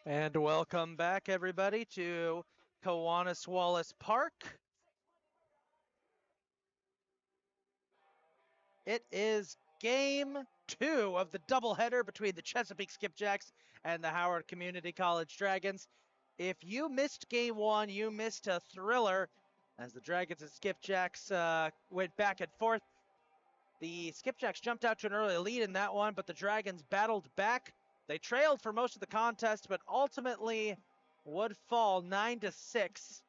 And welcome back, everybody, to Kiwanis Wallace Park. It is game two of the doubleheader between the Chesapeake Skipjacks and the Howard Community College Dragons. If you missed game one, you missed a thriller as the Dragons and Skipjacks went back and forth. The Skipjacks jumped out to an early lead in that one, but the Dragons battled back. They trailed for most of the contest, but ultimately would fall 9-6.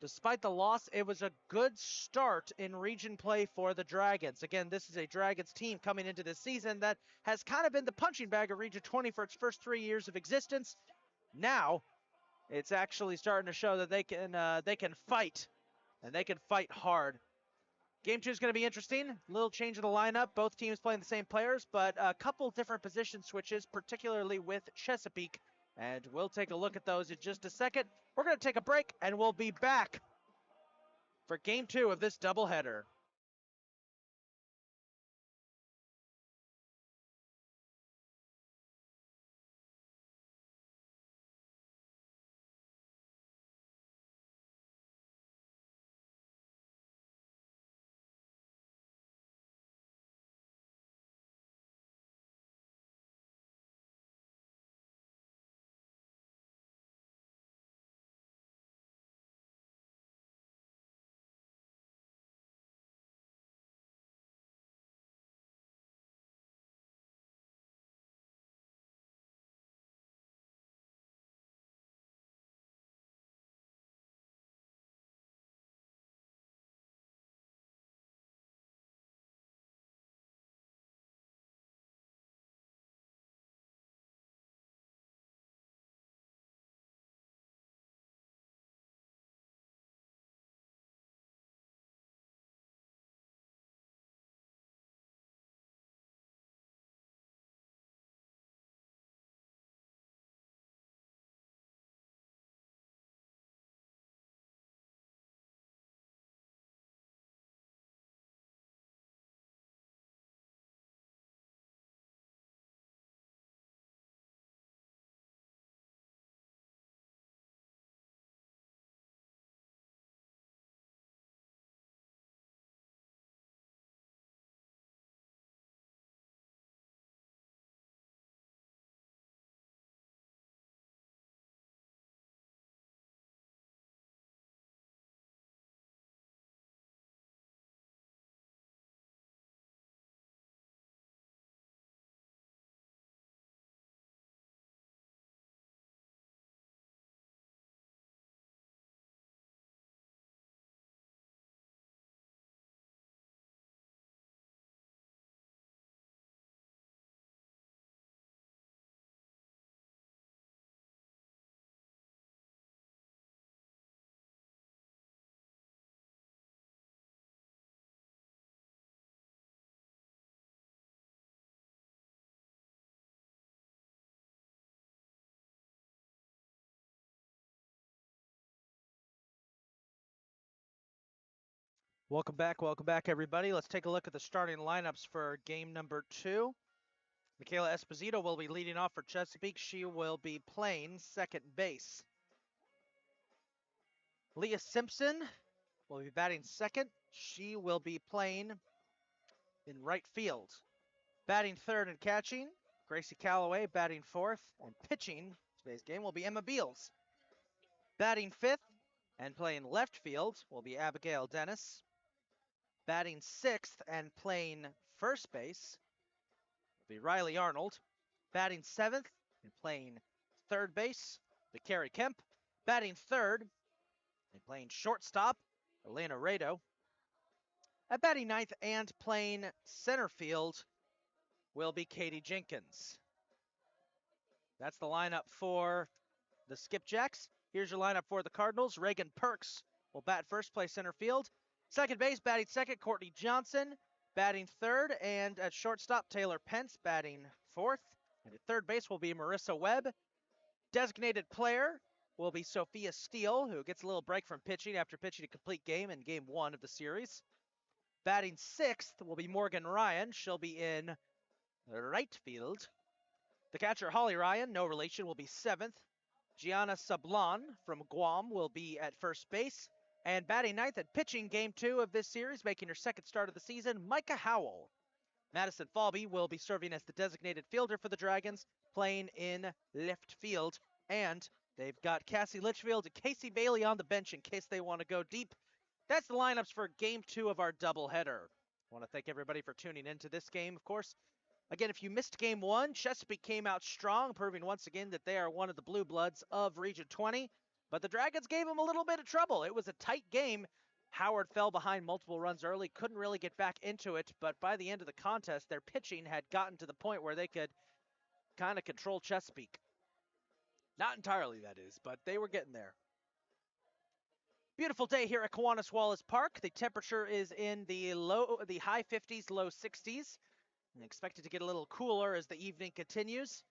Despite the loss, it was a good start in region play for the Dragons. Again, this is a Dragons team coming into this season that has kind of been the punching bag of Region 20 for its first 3 years of existence. Now, it's actually starting to show that they can fight, and they can fight hard. Game two is going to be interesting. A little change in the lineup. Both teams playing the same players, but a couple different position switches, particularly with Chesapeake. And we'll take a look at those in just a second. We're going to take a break, and we'll be back for game two of this doubleheader. Welcome back, everybody. Let's take a look at the starting lineups for game number two. Michaela Esposito will be leading off for Chesapeake. She will be playing second base. Leah Simpson will be batting second. She will be playing in right field. Batting third and catching, Gracie Calloway. Batting fourth and pitching today's game will be Emma Beals. Batting fifth and playing left field will be Abigail Dennis. Batting sixth and playing first base will be Riley Arnold. Batting seventh and playing third base will be Carrie Kemp. Batting third and playing shortstop, Elena Rado. At batting ninth and playing center field will be Katie Jenkins. That's the lineup for the Skipjacks. Here's your lineup for the Cardinals. Reagan Perks will bat first, play center field. Second base, batting second, Courtney Johnson. Batting third, and at shortstop, Taylor Pence batting fourth. And at third base will be Marissa Webb. Designated player will be Sophia Steele, who gets a little break from pitching after pitching a complete game in game one of the series. Batting sixth will be Morgan Ryan. She'll be in right field. The catcher, Holly Ryan, no relation, will be 7th. Gianna Sablon from Guam will be at first base. And batting 9th and pitching game 2 of this series, making her second start of the season, Micah Howell. Madison Falby will be serving as the designated fielder for the Dragons, playing in left field. And they've got Cassie Litchfield and Casey Bailey on the bench in case they want to go deep. That's the lineups for game 2 of our doubleheader. I want to thank everybody for tuning into this game, of course. Again, if you missed game 1, Chesapeake came out strong, proving once again that they are one of the blue bloods of Region 20. But the Dragons gave them a little bit of trouble. It was a tight game. Howard fell behind multiple runs early, couldn't really get back into it, but by the end of the contest, their pitching had gotten to the point where they could kind of control Chesapeake. Not entirely, that is, but they were getting there. Beautiful day here at Kiwanis Wallace Park. The temperature is in the high 50s, low 60s. And expected to get a little cooler as the evening continues,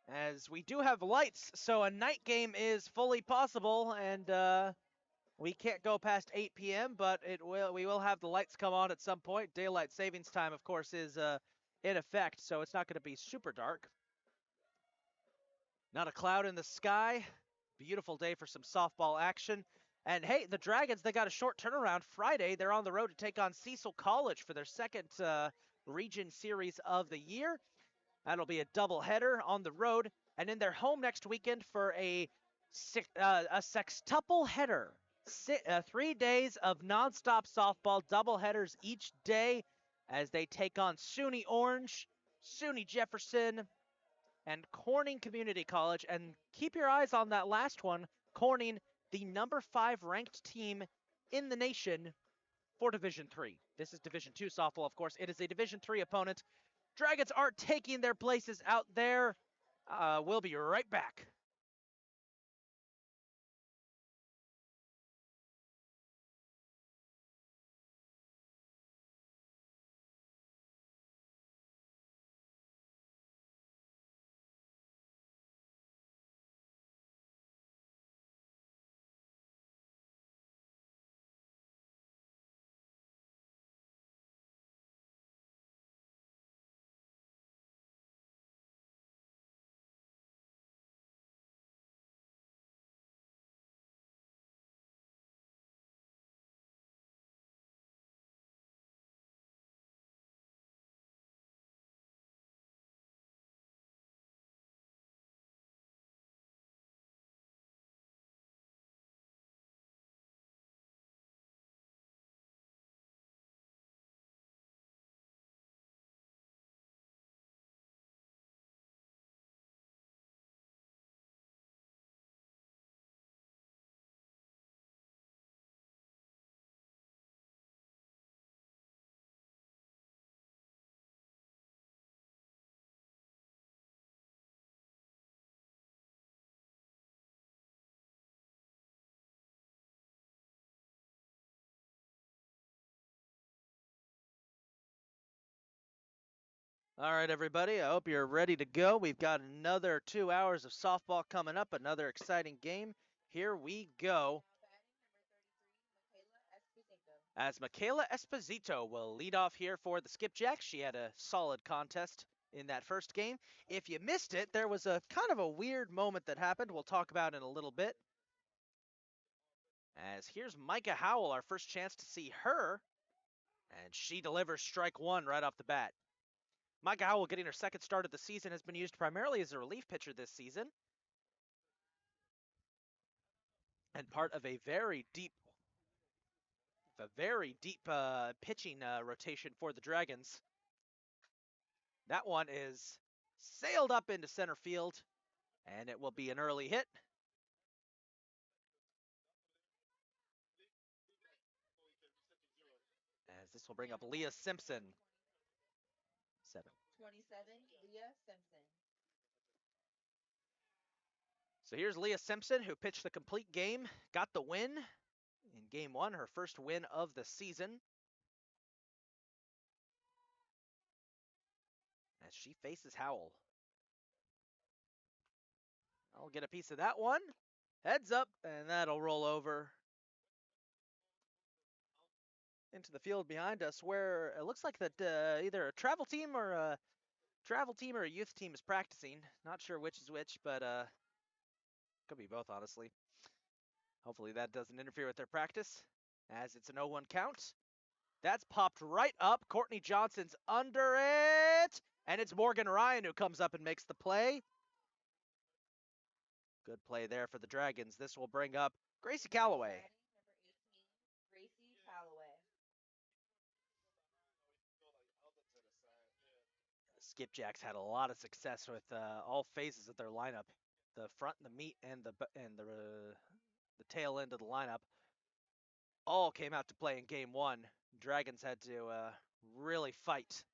as we do have lights, so a night game is fully possible, and we can't go past 8 p.m., but we will have the lights come on at some point. Daylight savings time, of course, is in effect, so it's not going to be super dark. Not a cloud in the sky. Beautiful day for some softball action. And hey, the Dragons, they got a short turnaround. Friday, they're on the road to take on Cecil College for their second region series of the year. That'll be a doubleheader on the road, and then they're home next weekend for a sextuple header. 3 days of nonstop softball doubleheaders each day as they take on SUNY Orange, SUNY Jefferson, and Corning Community College. And keep your eyes on that last one, Corning, the number 5 ranked team in the nation for Division 3. This is Division 2 softball, of course. It is a Division 3 opponent. Dragons aren't taking their places out there. We'll be right back. All right, everybody, I hope you're ready to go. We've got another 2 hours of softball coming up, another exciting game. Here we go. As Michaela Esposito will lead off here for the Skipjacks. She had a solid contest in that first game. If you missed it, there was a kind of a weird moment that happened we'll talk about in a little bit. As here's Micah Howell, our first chance to see her, and she delivers strike 1 right off the bat. Micah Howell, getting her second start of the season, has been used primarily as a relief pitcher this season, and part of a very deep pitching rotation for the Dragons. That one is sailed up into center field, and it will be an early hit. As this will bring up Leah Simpson. 27, Leah Simpson. So here's Leah Simpson, who pitched the complete game, got the win in game 1, her first win of the season. As she faces Howell. I'll get a piece of that one. Heads up, and that'll roll over into the field behind us, where it looks like that either a travel team or travel team or a youth team is practicing. Not sure which is which, but could be both, honestly. Hopefully that doesn't interfere with their practice, as it's an 0-1 count. That's popped right up. Courtney Johnson's under it, and it's Morgan Ryan who comes up and makes the play. Good play there for the Dragons. This will bring up Gracie Calloway. Number 18, Gracie Calloway. Skipjacks had a lot of success with all phases of their lineup, the front, the meat, and the tail end of the lineup. All came out to play in game one. Dragons had to really fight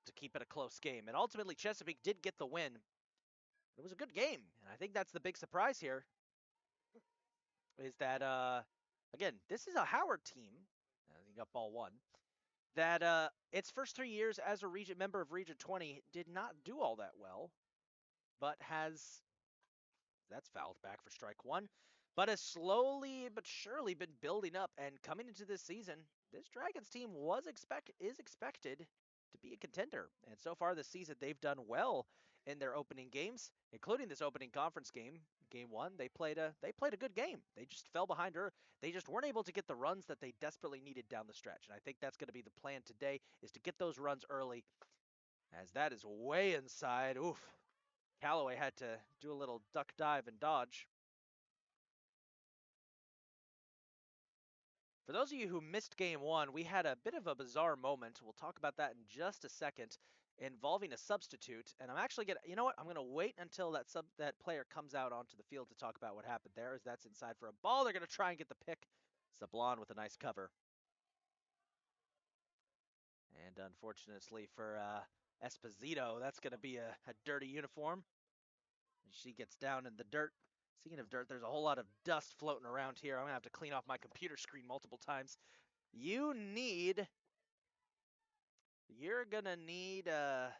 to keep it a close game, and ultimately Chesapeake did get the win. It was a good game, and I think that's the big surprise here. Is that again, this is a Howard team. He got ball one. That its first 3 years as a region member of Region 20 did not do all that well, but that's fouled back for strike one, but has slowly but surely been building up. And coming into this season, this Dragons team is expected to be a contender. And so far this season, they've done well in their opening games, including this opening conference game, game one. They played a good game. They just fell behind her. They just weren't able to get the runs that they desperately needed down the stretch. And I think that's going to be the plan today, is to get those runs early, as that is way inside. Oof. Calloway had to do a little duck dive and dodge. For those of you who missed game one, we had a bit of a bizarre moment. We'll talk about that in just a second, involving a substitute. And I'm actually gonna, you know what? I'm gonna wait until that player comes out onto the field to talk about what happened there, as that's inside for a ball. They're gonna try and get the pick. Sablon with a nice cover. And unfortunately for Esposito, that's gonna be a dirty uniform. And she gets down in the dirt. Speaking of dirt, there's a whole lot of dust floating around here. I'm gonna have to clean off my computer screen multiple times. You're gonna need as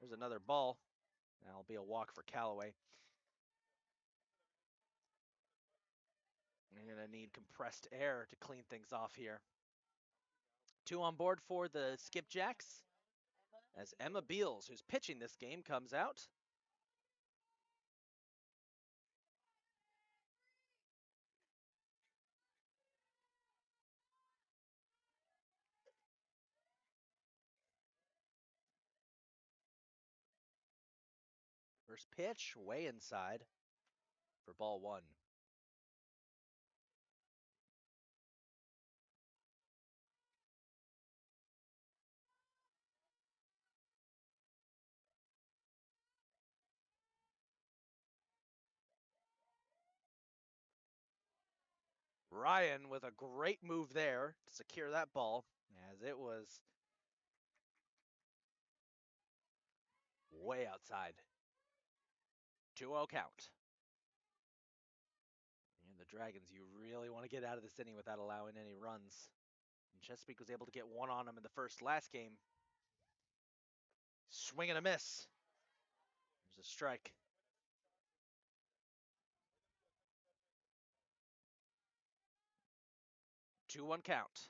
there's another ball. That'll be a walk for Callaway. You're gonna need compressed air to clean things off here. 2 on board for the Skipjacks, as Emma Beals, who's pitching this game, comes out. First pitch, way inside for ball one. Ryan with a great move there to secure that ball, as it was way outside. 2-0 count. And the Dragons, you really want to get out of this inning without allowing any runs. And Chesapeake was able to get one on them in the last game. Swing and a miss. There's a strike. Two one count.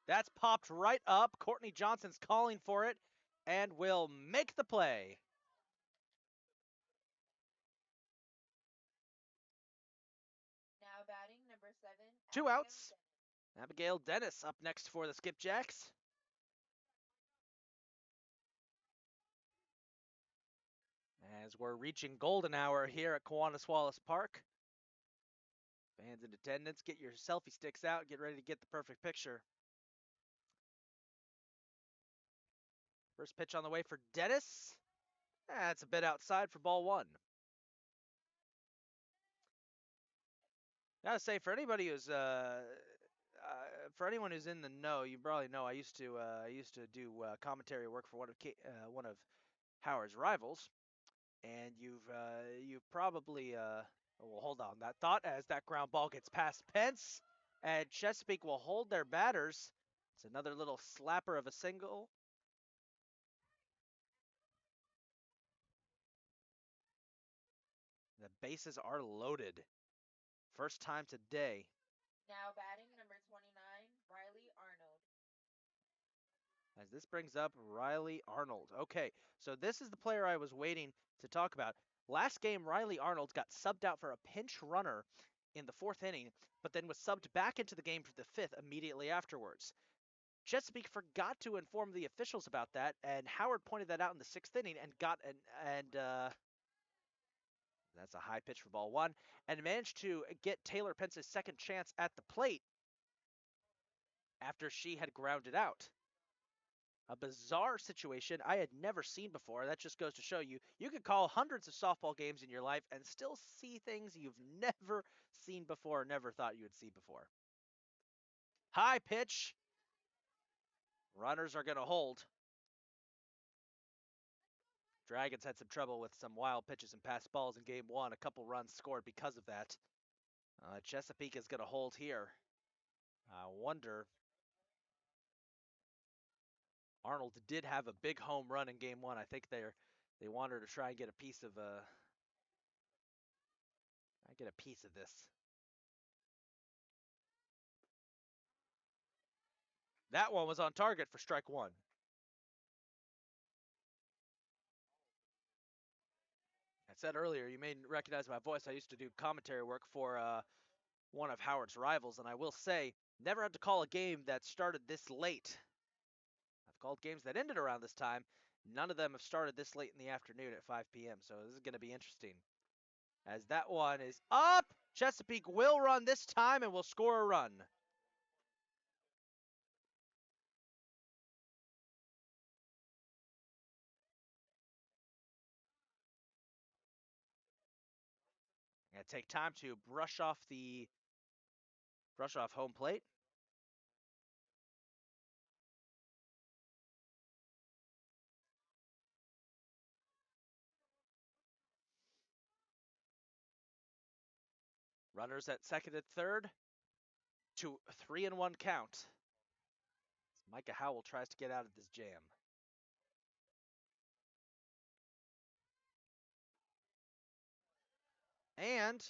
That's popped right up. Courtney Johnson's calling for it and will make the play. Now batting number 7. Two outs. Abigail Dennis up next for the Skipjacks. As we're reaching golden hour here at Kiwanis Wallace Park. Fans in attendance, get your selfie sticks out. Get ready to get the perfect picture. First pitch on the way for Dennis. That's a bit outside for ball one. Gotta say, for anybody who's for anyone who's in the know, you probably know I used to do commentary work for one of Howard's rivals, and you've probably well, hold on that thought, as that ground ball gets past Pence, and Chesapeake will hold their batters. It's another little slapper of a single. bases are loaded. First time today. Now batting number 29, Riley Arnold. As this brings up Riley Arnold. Okay, so this is the player I was waiting to talk about. Last game, Riley Arnold got subbed out for a pinch runner in the 4th inning, but then was subbed back into the game for the 5th immediately afterwards. Chesapeake forgot to inform the officials about that, and Howard pointed that out in the 6th inning and that's a high pitch for ball 1, and managed to get Taylor Pence's second chance at the plate after she had grounded out. A bizarre situation I had never seen before. That just goes to show you, you could call hundreds of softball games in your life and still see things you've never seen before, never thought you would see before. High pitch. Runners are going to hold. Dragons had some trouble with some wild pitches and pass balls in game 1. A couple runs scored because of that. Chesapeake is going to hold here. I wonder. Arnold did have a big home run in game 1. I think they wanted to try and get a piece of this. That one was on target for strike 1. I said earlier, you may recognize my voice. I used to do commentary work for one of Howard's rivals, and I will say, never had to call a game that started this late. I've called games that ended around this time. None of them have started this late in the afternoon at 5 p.m., so this is going to be interesting. As that one is up, Chesapeake will run this time and will score a run. Gonna take time to brush off home plate. Runners at second and third to 3-1 count. Micah Howell tries to get out of this jam. And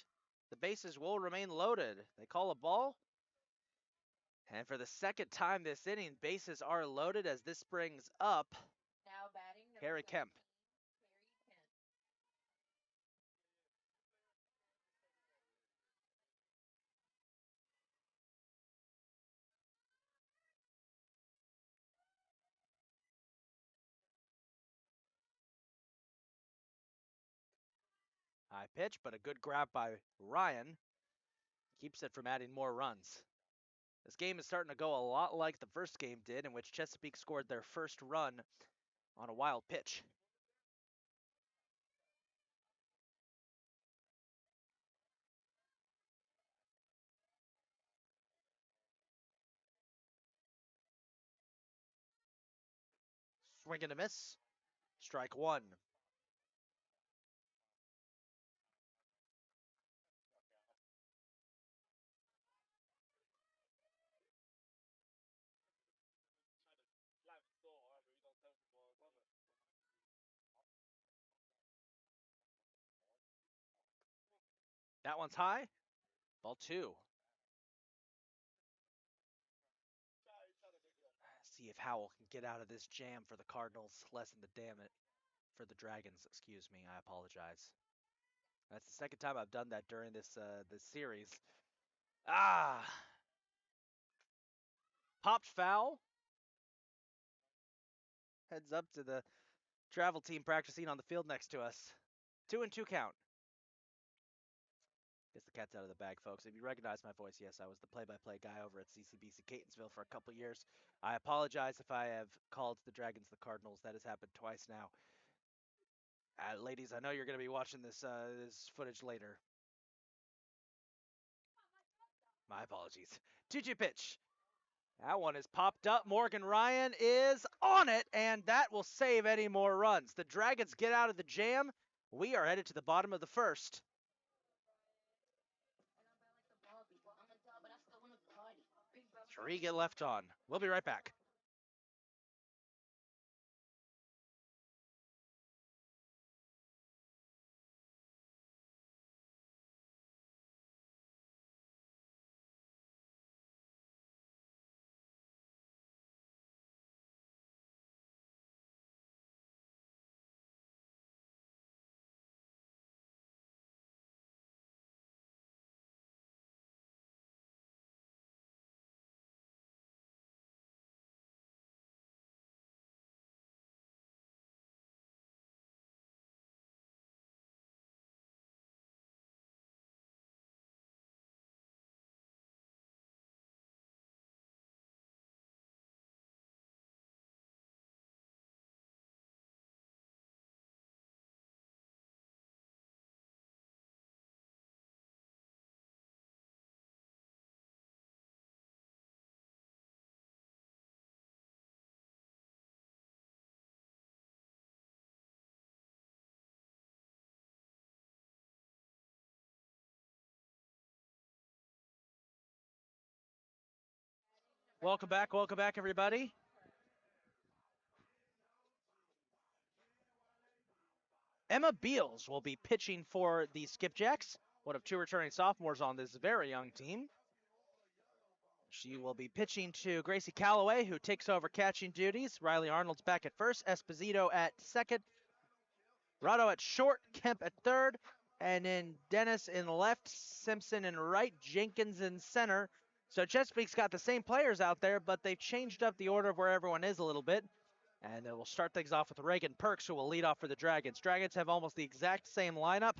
the bases will remain loaded. They call a ball. And for the second time this inning, bases are loaded as this brings up Now batting number Harry 17, Kemp. Harry Kemp. High pitch, but a good grab by Ryan. Keeps it from adding more runs. This game is starting to go a lot like the first game did, in which Chesapeake scored their first run on a wild pitch. Swing and a miss. Strike 1. That one's high. Ball 2. See if Howell can get out of this jam for the Cardinals, lessen the damage for the Dragons. Excuse me, I apologize. That's the second time I've done that during this series. Popped foul. Heads up to the travel team practicing on the field next to us. 2-2 count. Guess the cat's out of the bag, folks. If you recognize my voice, yes, I was the play-by-play guy over at CCBC Catonsville for a couple years. I apologize if I have called the Dragons the Cardinals. That has happened twice now. Ladies, I know you're going to be watching this footage later. My apologies. 2-2 pitch. That one is popped up. Morgan Ryan is on it, and that will save any more runs. The Dragons get out of the jam. We are headed to the bottom of the first. 3 get left on. We'll be right back. Welcome back, everybody. Emma Beals will be pitching for the Skipjacks, one of two returning sophomores on this very young team. She will be pitching to Gracie Calloway, who takes over catching duties. Riley Arnold's back at first, Esposito at second, Rado at short, Kemp at third, and then Dennis in left, Simpson in right, Jenkins in center. So Chesapeake's got the same players out there, but they've changed up the order of where everyone is a little bit. And we'll start things off with Reagan Perks, who will lead off for the Dragons. Dragons have almost the exact same lineup.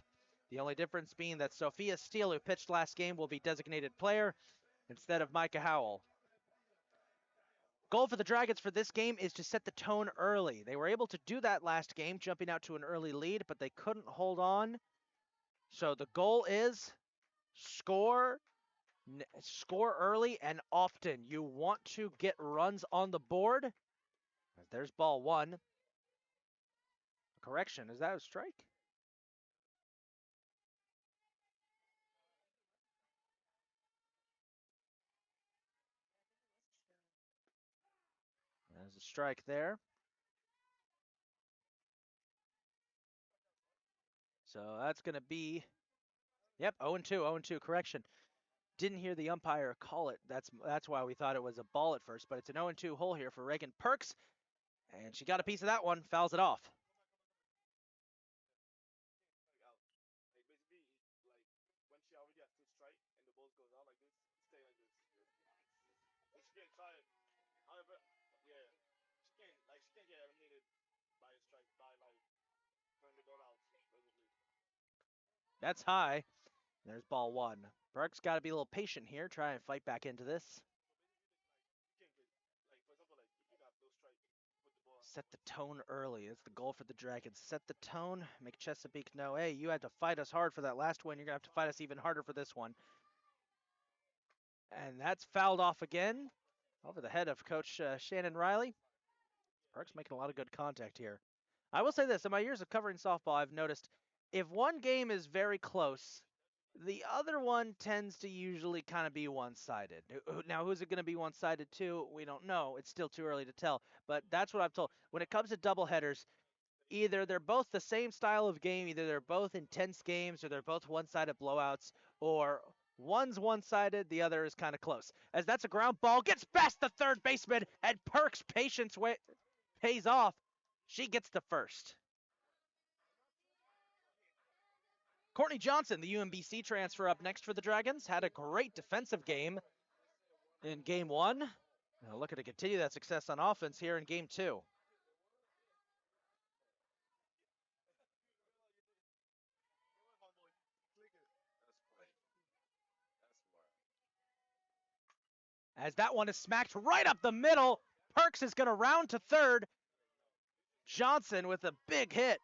The only difference being that Sophia Steele, who pitched last game, will be designated player instead of Micah Howell. Goal for the Dragons for this game is to set the tone early. They were able to do that last game, jumping out to an early lead, but they couldn't hold on. So the goal is score early and often. You want to get runs on the board. There's ball one. Correction, is that a strike? There's a strike there. So that's going to be, yep, 0-2, 0-2, correction. Didn't hear the umpire call it. That's why we thought it was a ball at first, but it's an 0-2 hole here for Reagan Perks, and she got a piece of that one, fouls it off. That's high. There's ball one. Perks got to be a little patient here, try and fight back into this. Set the tone early. That's the goal for the Dragons. Set the tone, make Chesapeake know, hey, you had to fight us hard for that last win. You're going to have to fight us even harder for this one. And that's fouled off again over the head of Coach Shannon Riley. Perks making a lot of good contact here. I will say this, in my years of covering softball, I've noticed if one game is very close, the other one tends to usually kind of be one-sided. Now, who's it going to be one-sided to? We don't know. It's still too early to tell. But that's what I've told. When it comes to doubleheaders, either they're both the same style of game, either they're both intense games, or they're both one-sided blowouts, or one's one-sided, the other is kind of close. As that's a ground ball, gets past the third baseman, and Perks' patience pays off. She gets the first. Courtney Johnson, the UMBC transfer up next for the Dragons, had a great defensive game in game one. Now looking to continue that success on offense here in game two. As that one is smacked right up the middle, Perks is going to round to third. Johnson with a big hit.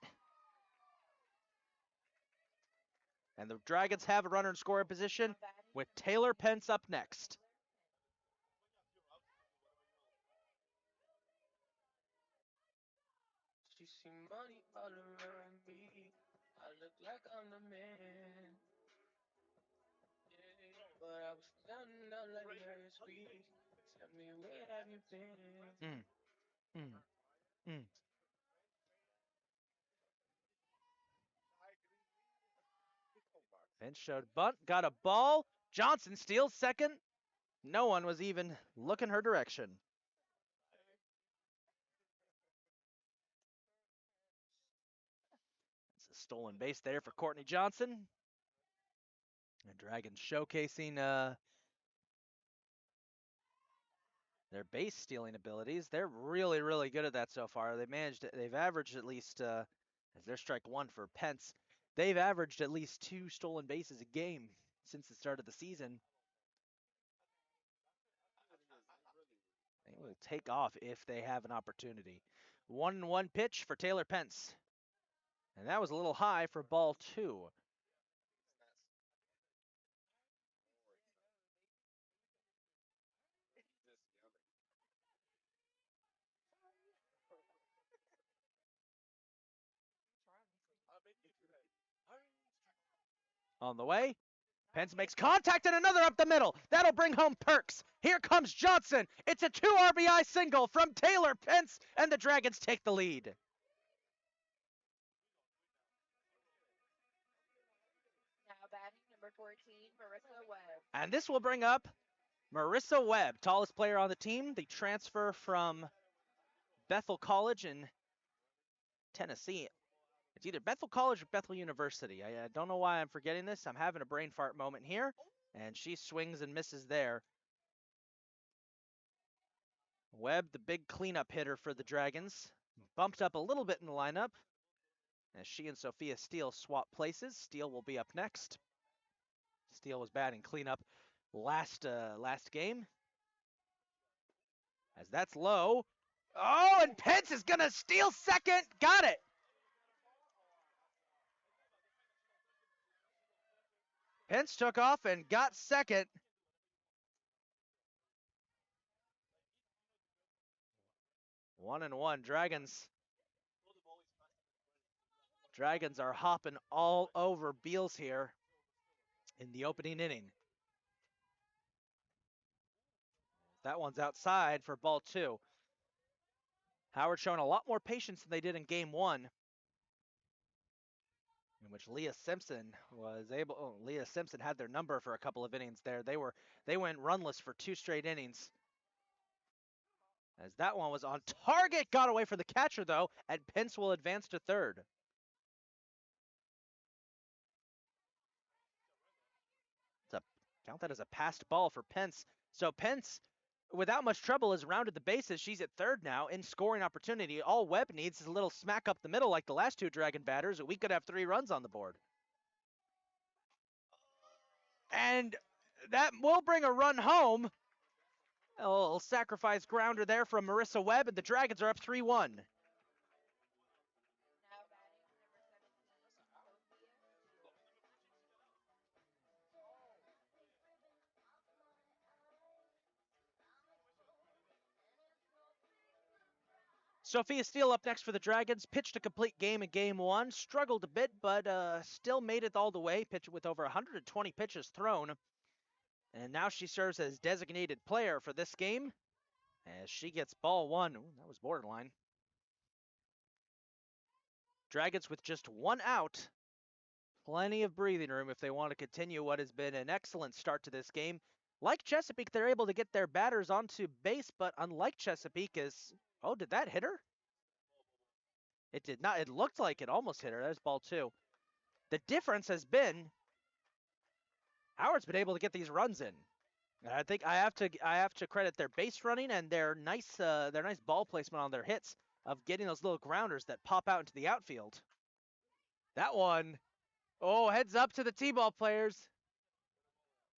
And the Dragons have a runner in scoring position with Taylor Pence up next. She see money all around me. I look like I'm the man. Yeah, but I was down and out like last week. Tell me where have you been? Pence showed bunt, got a ball. Johnson steals second. No one was even looking her direction. It's a stolen base there for Courtney Johnson. The Dragons showcasing their base stealing abilities. They're really, really good at that so far. They've averaged at least, as their strike one for Pence, they've averaged at least 2 stolen bases a game since the start of the season. They will take off if they have an opportunity. 1-1 pitch for Taylor Pence. And that was a little high for ball two. On the way, Pence makes contact and another up the middle. That'll bring home Perks. Here comes Johnson. It's a 2 RBI single from Taylor Pence, and the Dragons take the lead. Now batting number 14, Marissa Webb. And this will bring up Marissa Webb, tallest player on the team, the transfer from Bethel College in Tennessee. It's either Bethel College or Bethel University. I don't know why I'm forgetting this. I'm having a brain fart moment here. And she swings and misses there. Webb, the big cleanup hitter for the Dragons, bumped up a little bit in the lineup as she and Sophia Steele swap places. Steele will be up next. Steele was batting cleanup last game. As that's low. Oh, and Pence is going to steal second. Got it. Pence took off and got second. 1-1. Dragons are hopping all over Beals here in the opening inning. That one's outside for ball 2. Howard showing a lot more patience than they did in game 1, in which Leah Simpson Leah Simpson had their number for a couple of innings there. They went runless for 2 straight innings. As that one was on target, got away from the catcher though, and Pence will advance to third. Count that as a passed ball for Pence. So Pence, without much trouble, has rounded the bases. She's at third now in scoring opportunity. All Webb needs is a little smack up the middle like the last 2 Dragon batters. We could have 3 runs on the board. And that will bring a run home. A little sacrifice grounder there from Marissa Webb, and the Dragons are up 3-1. Now batting number 17, Sophia Steele up next for the Dragons. Pitched a complete game in game 1. Struggled a bit, but still made it all the way. Pitched with over 120 pitches thrown. And now she serves as designated player for this game as she gets ball 1. Ooh, that was borderline. Dragons with just 1 out. Plenty of breathing room if they want to continue what has been an excellent start to this game. Like Chesapeake, they're able to get their batters onto base, but unlike Chesapeake is... Oh, did that hit her? It did not. It looked like it almost hit her. There's ball 2. The difference has been Howard's been able to get these runs in. And I think I have to credit their base running and their nice ball placement on their hits of getting those little grounders that pop out into the outfield. That one, oh, heads up to the T-ball players.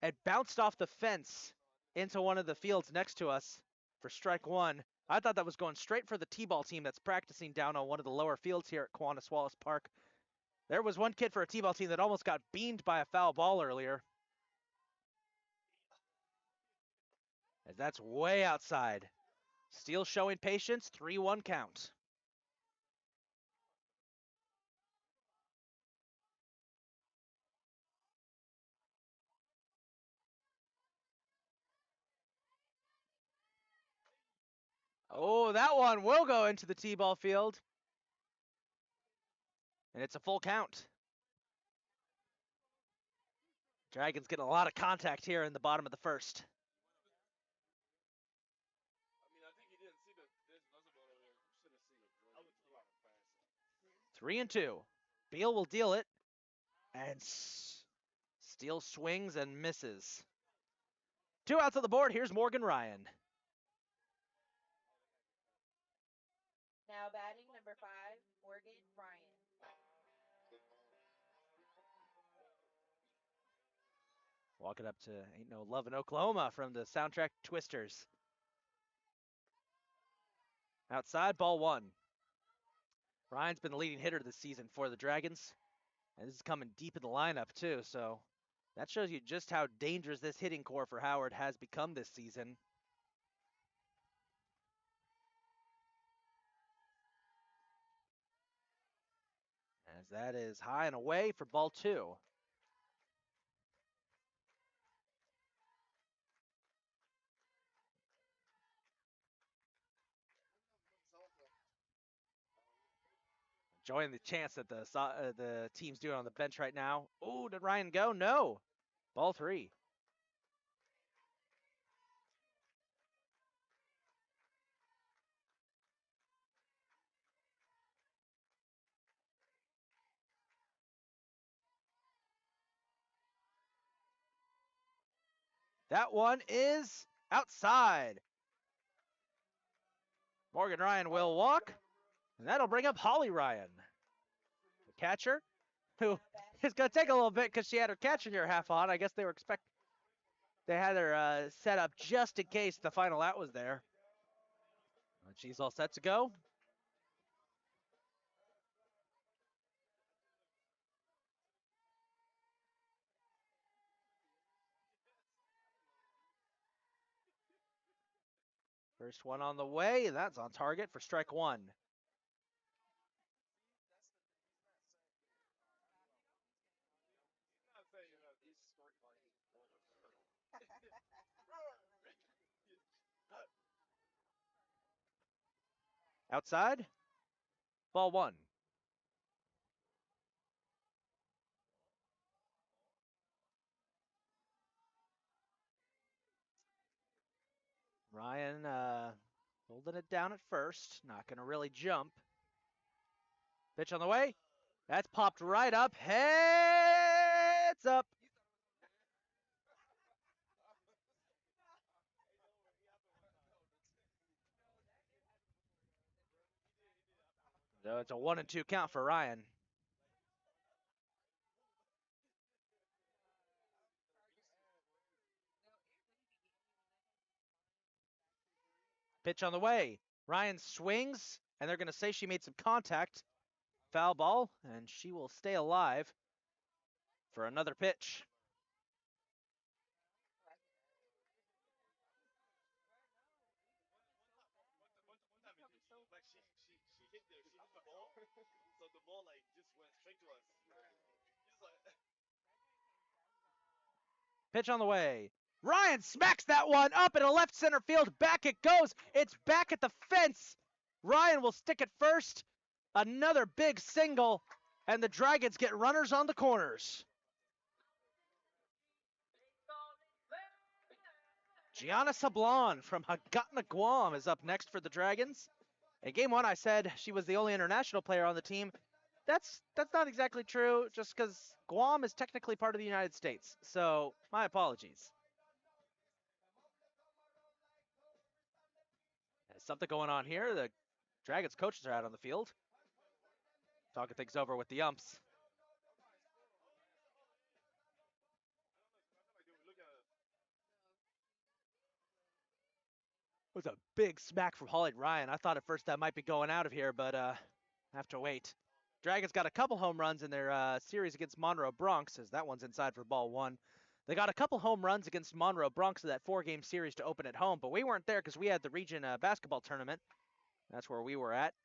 It bounced off the fence into one of the fields next to us for strike 1. I thought that was going straight for the T-ball team that's practicing down on one of the lower fields here at Kiwanis Wallace Park. There was one kid for a T-ball team that almost got beamed by a foul ball earlier. As that's way outside. Steele showing patience, 3-1 count. Oh, that one will go into the T-ball field. And it's a full count. Dragons getting a lot of contact here in the bottom of the first. 3-2. Beal will deal it. And Steele swings and misses. 2 outs on the board. Here's Morgan Ryan. Now batting number 5, Morgan Ryan. Walking up to Ain't No Love in Oklahoma from the soundtrack Twisters. Outside, ball 1. Ryan's been the leading hitter this season for the Dragons. And this is coming deep in the lineup, too. So that shows you just how dangerous this hitting core for Howard has become this season. As that is high and away for ball 2. Enjoying the chance that the team's doing on the bench right now. Oh, did Ryan go? No. Ball 3. That one is outside. Morgan Ryan will walk, and that'll bring up Holly Ryan, the catcher, who is going to take a little bit because she had her catcher gear half on. I guess they had her set up just in case the final out was there. And she's all set to go. First one on the way, and that's on target for strike 1. Outside, ball 1. Ryan holding it down at first, not going to really jump. Pitch on the way. That's popped right up. Heads up. So it's a 1-2 count for Ryan. Pitch on the way. Ryan swings, and they're going to say she made some contact. Foul ball, and she will stay alive for another pitch. Pitch on the way. Ryan smacks that one up in a left center field. Back it goes. It's back at the fence. Ryan will stick it first. Another big single, and the Dragons get runners on the corners. Gianna Sablon from Hagatna, Guam is up next for the Dragons. In game 1, I said she was the only international player on the team. That's not exactly true, just because Guam is technically part of the United States. So, my apologies. There's something going on here. The Dragons coaches are out on the field, talking things over with the umps. It was a big smack from Holly Ryan. I thought at first that might be going out of here, but have to wait. Dragons got a couple home runs in their series against Monroe Bronx, as that one's inside for ball 1. They got a couple home runs against Monroe Bronx in that 4-game series to open at home, but we weren't there because we had the region basketball tournament. That's where we were at.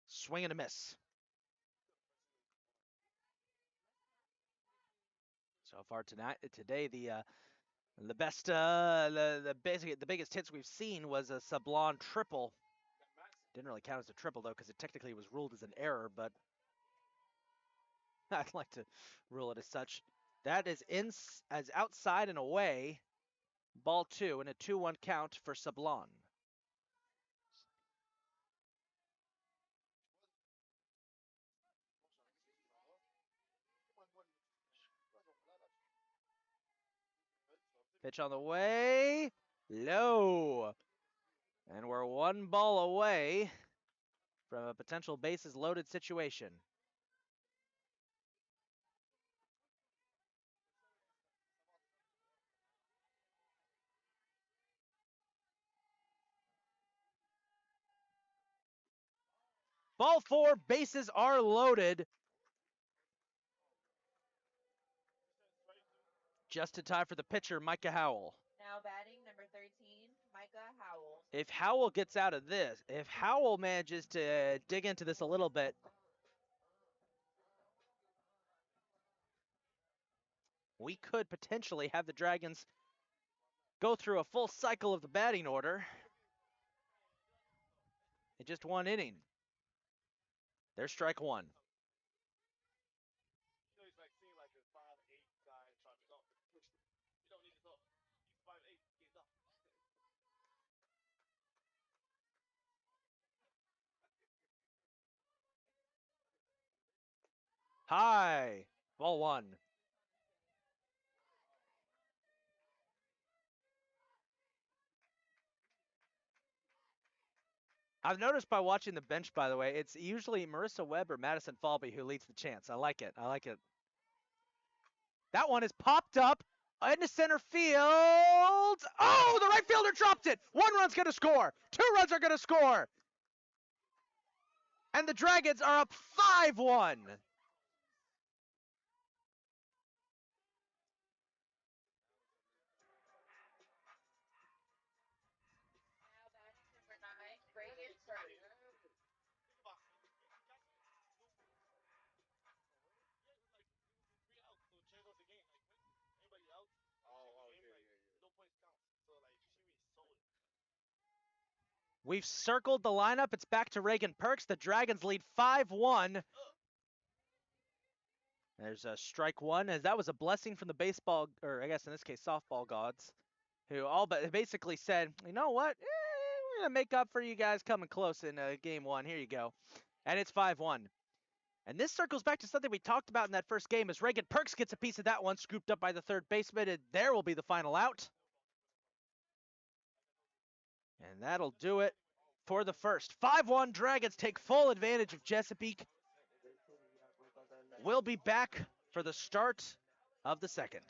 Swing and a miss. So far today, the best, the biggest hits we've seen was a Sablon triple. Didn't really count as a triple though, because it technically was ruled as an error, but I'd like to rule it as such. That is as outside and away. Ball 2 and a 2-1 count for Sablon. Pitch on the way. Low. And we're 1 ball away from a potential bases loaded situation. Ball 4, bases are loaded. Just in time for the pitcher, Micah Howell. Now batting number 13, Micah Howell. If Howell gets out of this, if Howell manages to dig into this a little bit, we could potentially have the Dragons go through a full cycle of the batting order in just one inning. There's strike one. High. Ball one. I've noticed by watching the bench, by the way, it's usually Marissa Webb or Madison Falby who leads the chants. I like it. I like it. That one is popped up into center field. Oh, the right fielder dropped it. One run's going to score. Two runs are going to score. And the Dragons are up 5-1. Now batting number 9, Reagan Burke. We've circled the lineup. It's back to Reagan Perks. The Dragons lead 5-1. There's a strike one, as that was a blessing from the baseball, or I guess in this case, softball gods, who all but basically said, you know what? We're going to make up for you guys coming close in game one. Here you go. And it's 5-1. And this circles back to something we talked about in that first game as Reagan Perks gets a piece of that one, scooped up by the third baseman, and there will be the final out. And that'll do it for the first. 5-1 Dragons take full advantage of Chesapeake. We'll be back for the start of the second.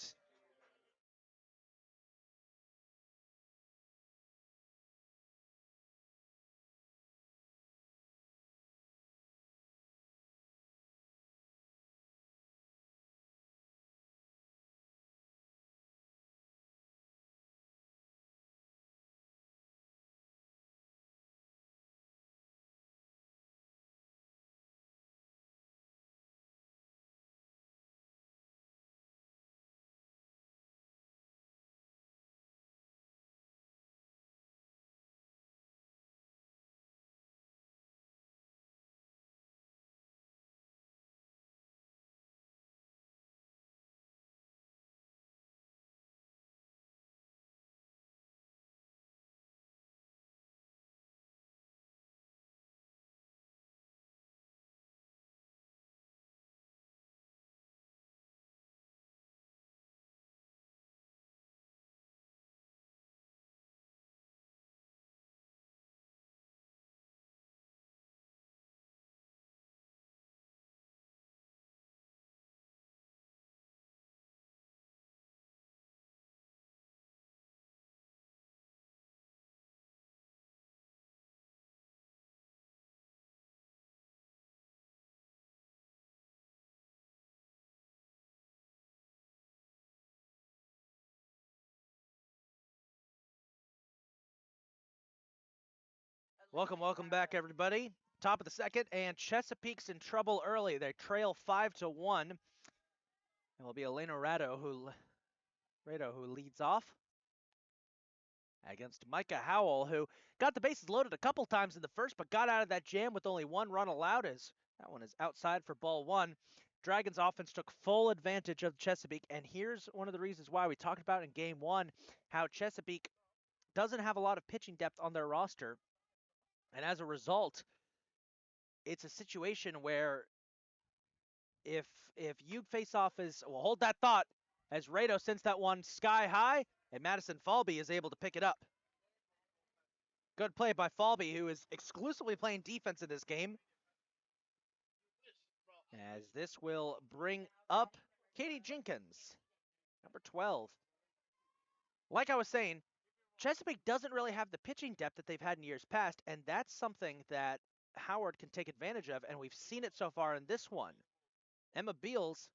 Welcome back, everybody. Top of the second, and Chesapeake's in trouble early. They trail 5-1. It will be Elena Rado who leads off against Micah Howell, who got the bases loaded a couple times in the first, but got out of that jam with only one run allowed. As that one is outside for ball one. Dragons offense took full advantage of Chesapeake, and here's one of the reasons why we talked about in game one how Chesapeake doesn't have a lot of pitching depth on their roster, and as a result, it's a situation where if you face off as well, hold that thought as Rado sends that one sky high, and Madison Falby is able to pick it up. Good play by Falby, who is exclusively playing defense in this game. As this will bring up Katie Jenkins, number 12. Like I was saying, Chesapeake doesn't really have the pitching depth that they've had in years past, and that's something that Howard can take advantage of, and we've seen it so far in this one. Emma Beals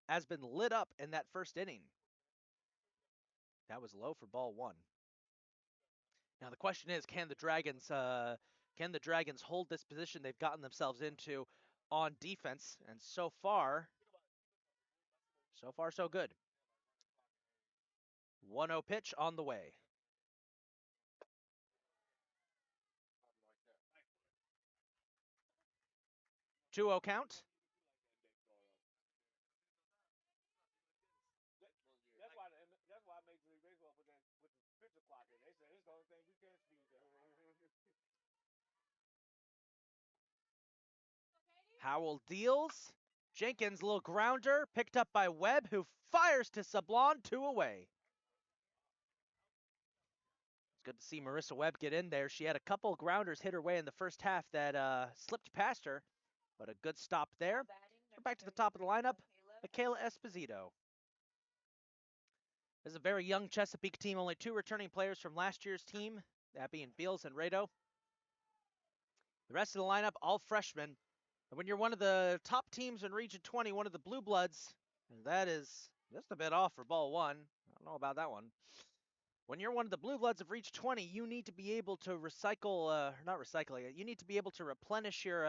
has been lit up in that first inning. That was low for ball one. Now the question is, can the Dragons hold this position they've gotten themselves into on defense? And so far so good. 1-0 pitch on the way. 2-0 count. That's why Major League Baseball put that with the pitcher clock in. They said it's the only thing we can speed there. Howell deals. Jenkins, little grounder, picked up by Webb, who fires to Sablon, 2 away. It's good to see Marissa Webb get in there. She had a couple grounders hit her way in the first half that slipped past her, but a good stop there. We're back to the top of the lineup, Michaela Esposito. This is a very young Chesapeake team, only 2 returning players from last year's team, that being Beals and Rado. The rest of the lineup, all freshmen. And when you're one of the top teams in Region 20, one of the Blue Bloods, that is just a bit off for ball 1. I don't know about that one. When you're one of the Blue Bloods of Region 20, you need to be able to recycle, not recycling it, you need to be able to replenish your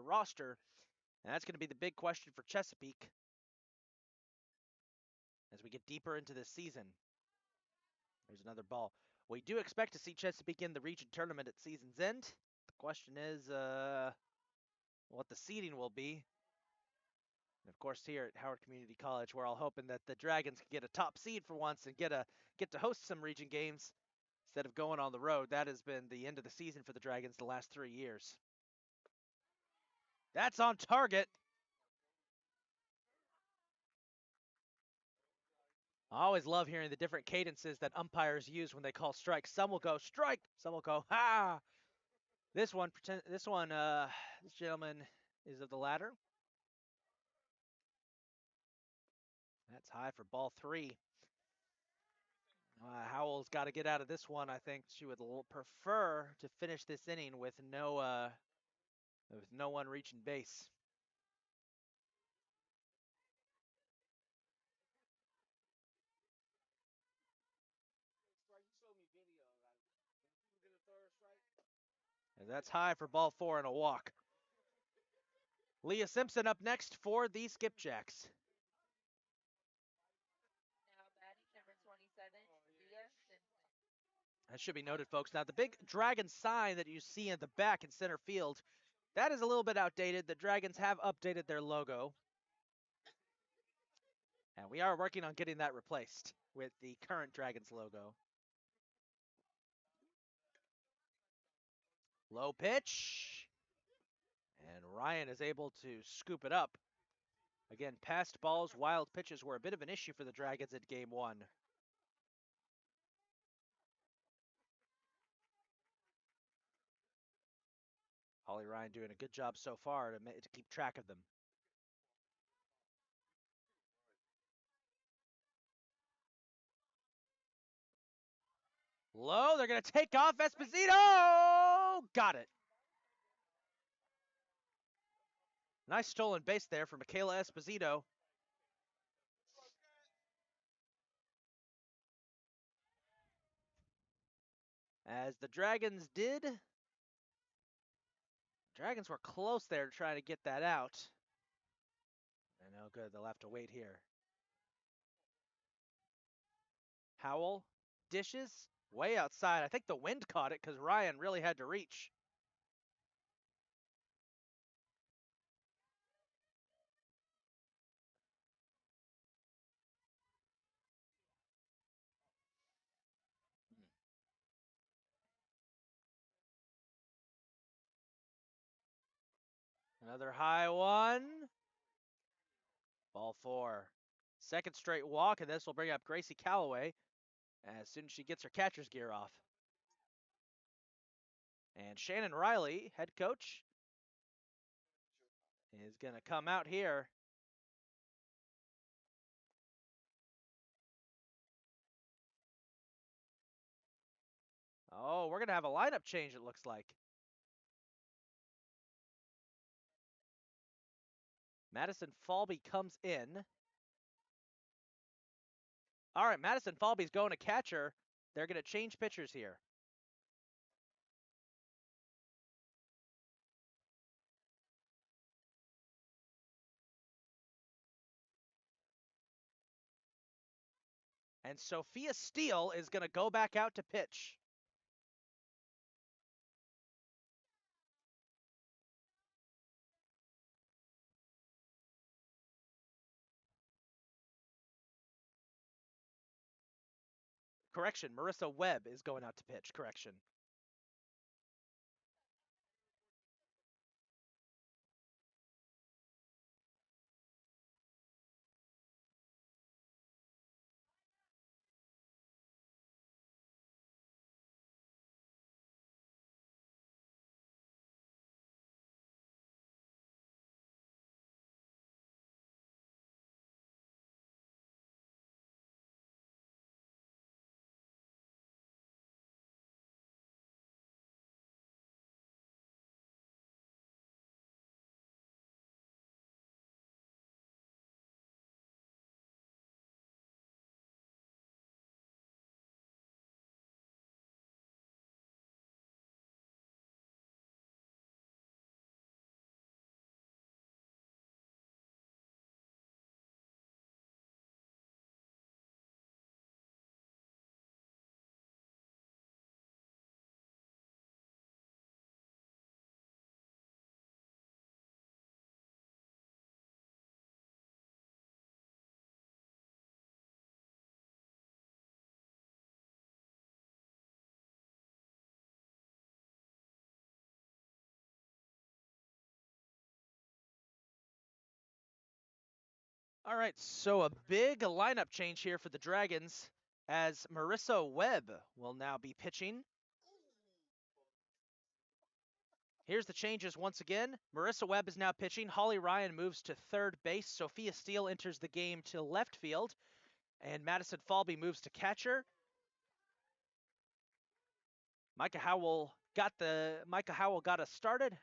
roster. And that's going to be the big question for Chesapeake as we get deeper into this season. There's another ball. We do expect to see Chesapeake in the region tournament at season's end. The question is what the seeding will be. And of course, here at Howard Community College, we're all hoping that the Dragons can get a top seed for once and get to host some region games instead of going on the road. That has been the end of the season for the Dragons the last 3 years. That's on target. I always love hearing the different cadences that umpires use when they call strikes. Some will go strike, some will go ha. This gentleman is of the latter. That's high for ball 3. Howell's got to get out of this one. I think she would prefer to finish this inning with no one reaching base. And that's high for ball 4 and a walk. Leah Simpson up next for the Skipjacks. Now batting number 27, Leah Simpson. That should be noted, folks. Now, the big Dragon sign that you see in the back in center field, that is a little bit outdated. The Dragons have updated their logo. And we are working on getting that replaced with the current Dragons logo. Low pitch. And Ryan is able to scoop it up. Again, passed balls, wild pitches were a bit of an issue for the Dragons in game 1. Holly Ryan doing a good job so far to keep track of them. Low, they're going to take off. Esposito! Got it. Nice stolen base there for Michaela Esposito. As the Dragons were close there trying to get that out. And no good, they'll have to wait here. Howell dishes way outside. I think the wind caught it because Ryan really had to reach. Another high one. Ball 4. Second straight walk, and this will bring up Gracie Calloway as soon as she gets her catcher's gear off. And Shannon Riley, head coach, is going to come out here. Oh, we're going to have a lineup change, it looks like. Madison Falby comes in. All right, Madison Falby's going to catcher. They're going to change pitchers here. And Sophia Steele is going to go back out to pitch. Correction, Marissa Webb is going out to pitch. Correction. All right, so a big lineup change here for the Dragons as Marissa Webb will now be pitching. Here's the changes once again. Marissa Webb is now pitching. Holly Ryan moves to third base. Sophia Steele enters the game to left field. And Madison Falby moves to catcher. Micah Howell got us started.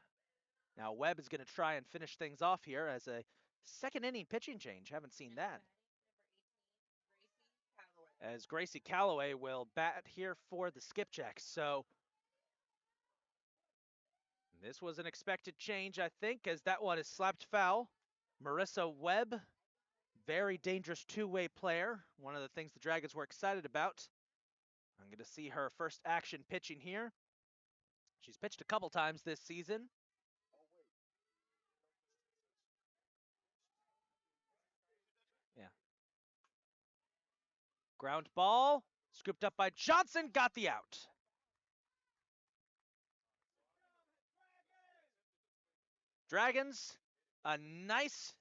Now Webb is going to try and finish things off here as a second inning pitching change. Haven't seen that. As Gracie Calloway will bat here for the Skipjacks. So this was an expected change, I think, as that one is slapped foul. Marissa Webb, very dangerous two-way player. One of the things the Dragons were excited about. I'm going to see her first action pitching here. She's pitched a couple times this season. Yeah. Ground ball, scooped up by Johnson, got the out. Dragons, a nice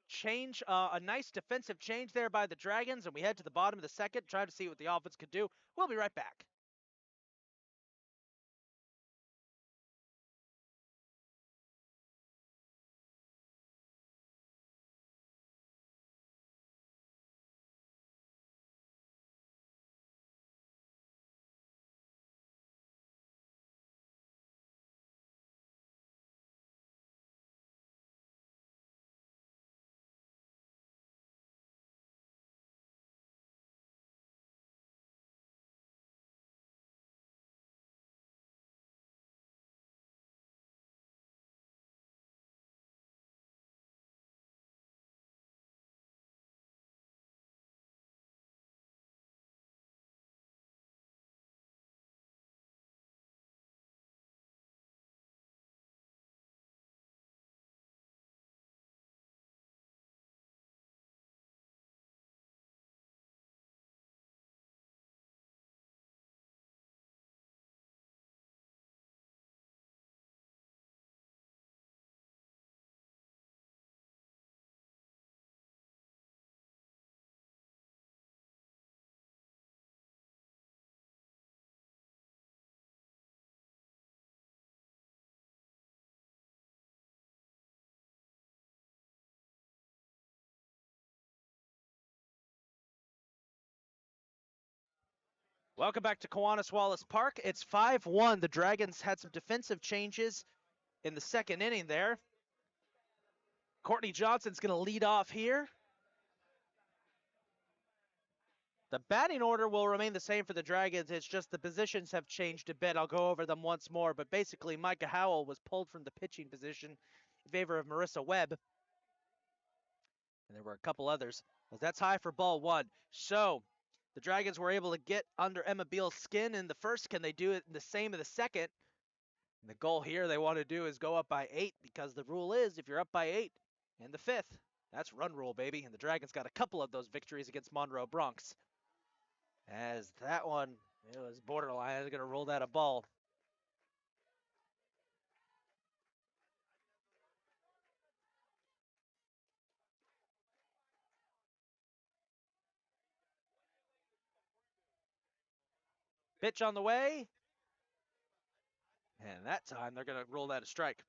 change, a nice defensive change there by the Dragons, and we head to the bottom of the second, try to see what the offense could do. We'll be right back. Welcome back to Kiwanis Wallace Park. It's 5-1. The Dragons had some defensive changes in the second inning there. Courtney Johnson's going to lead off here. The batting order will remain the same for the Dragons. It's just the positions have changed a bit. I'll go over them once more. But basically, Micah Howell was pulled from the pitching position in favor of Marissa Webb. And there were a couple others. That's high for ball one. So The Dragons were able to get under Emma Beal's skin in the first. Can they do it in the same in the second? And the goal here they want to do is go up by 8 because the rule is if you're up by 8 in the fifth, that's run rule, baby. And the Dragons got a couple of those victories against Monroe Bronx. As that one, it was borderline. They're going to roll that a ball. Pitch on the way. And that time they're going to roll that a strike.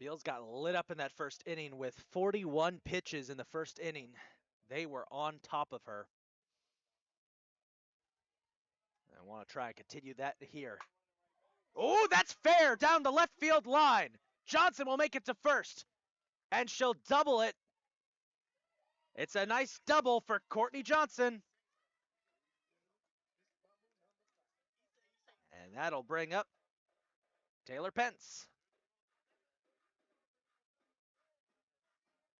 Beals got lit up in that first inning with 41 pitches in the first inning. They were on top of her. I want to try and continue that here. Oh, that's fair down the left field line. Johnson will make it to first, and she'll double it. It's a nice double for Courtney Johnson. And that'll bring up Taylor Pence.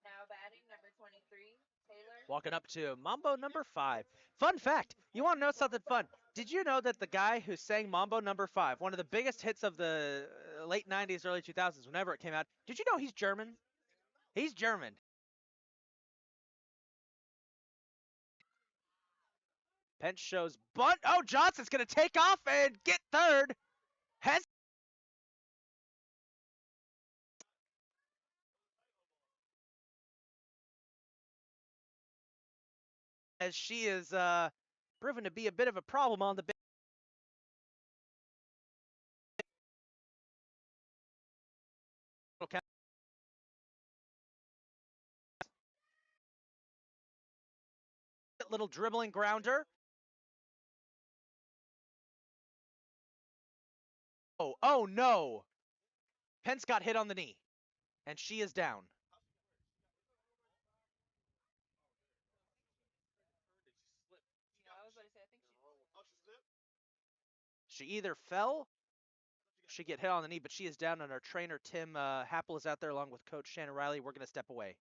Now batting number 23, Taylor. Walking up to Mambo number 5. Fun fact, you want to know something fun? Did you know that the guy who sang Mambo number 5, one of the biggest hits of the late 90s, early 2000s, whenever it came out, did you know he's German? He's German. Pence shows bunt. Oh, Johnson's going to take off and get third. Has as she is proven to be a bit of a problem on the big. Little dribbling grounder. Oh no. Pence got hit on the knee, and she is down. I was about to say, I think She either fell, she get hit on the knee, but she is down, and our trainer Tim Happel is out there along with Coach Shannon Riley. We're going to step away.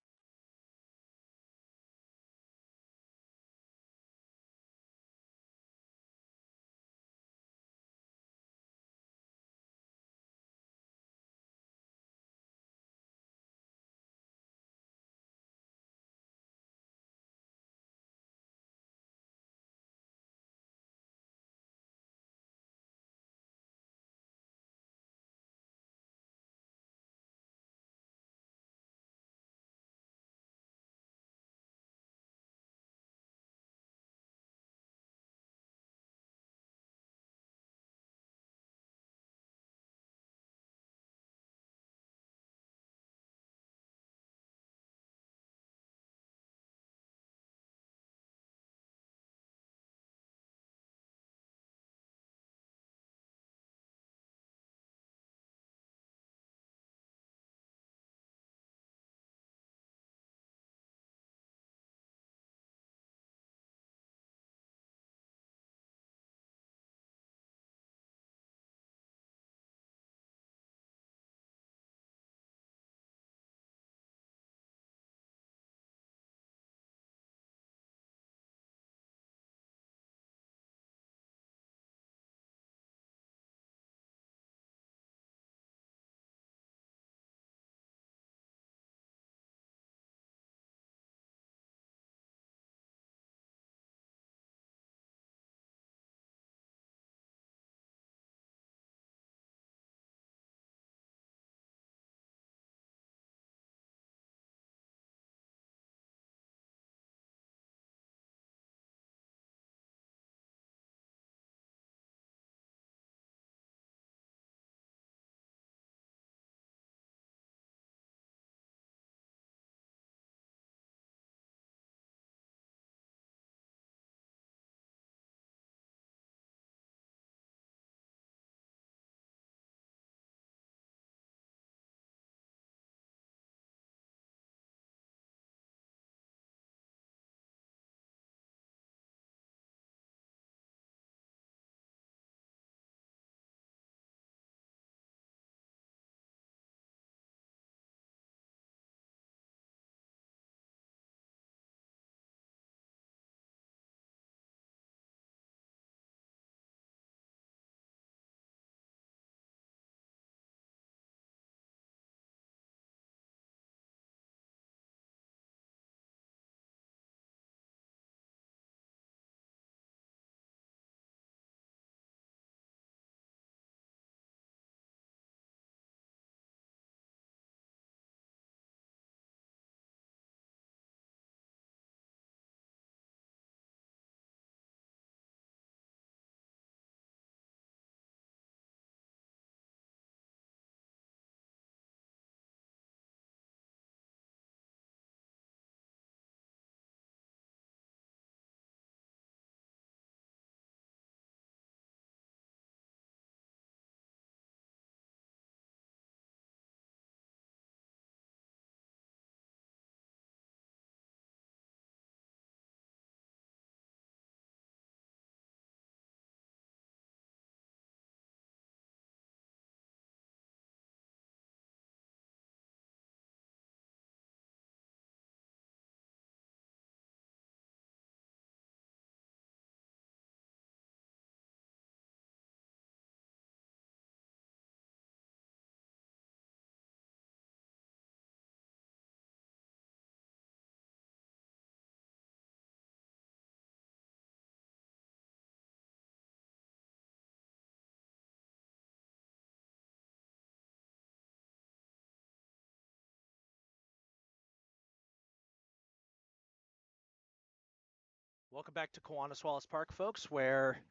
Welcome back to Kiwanis Wallace Park, folks, where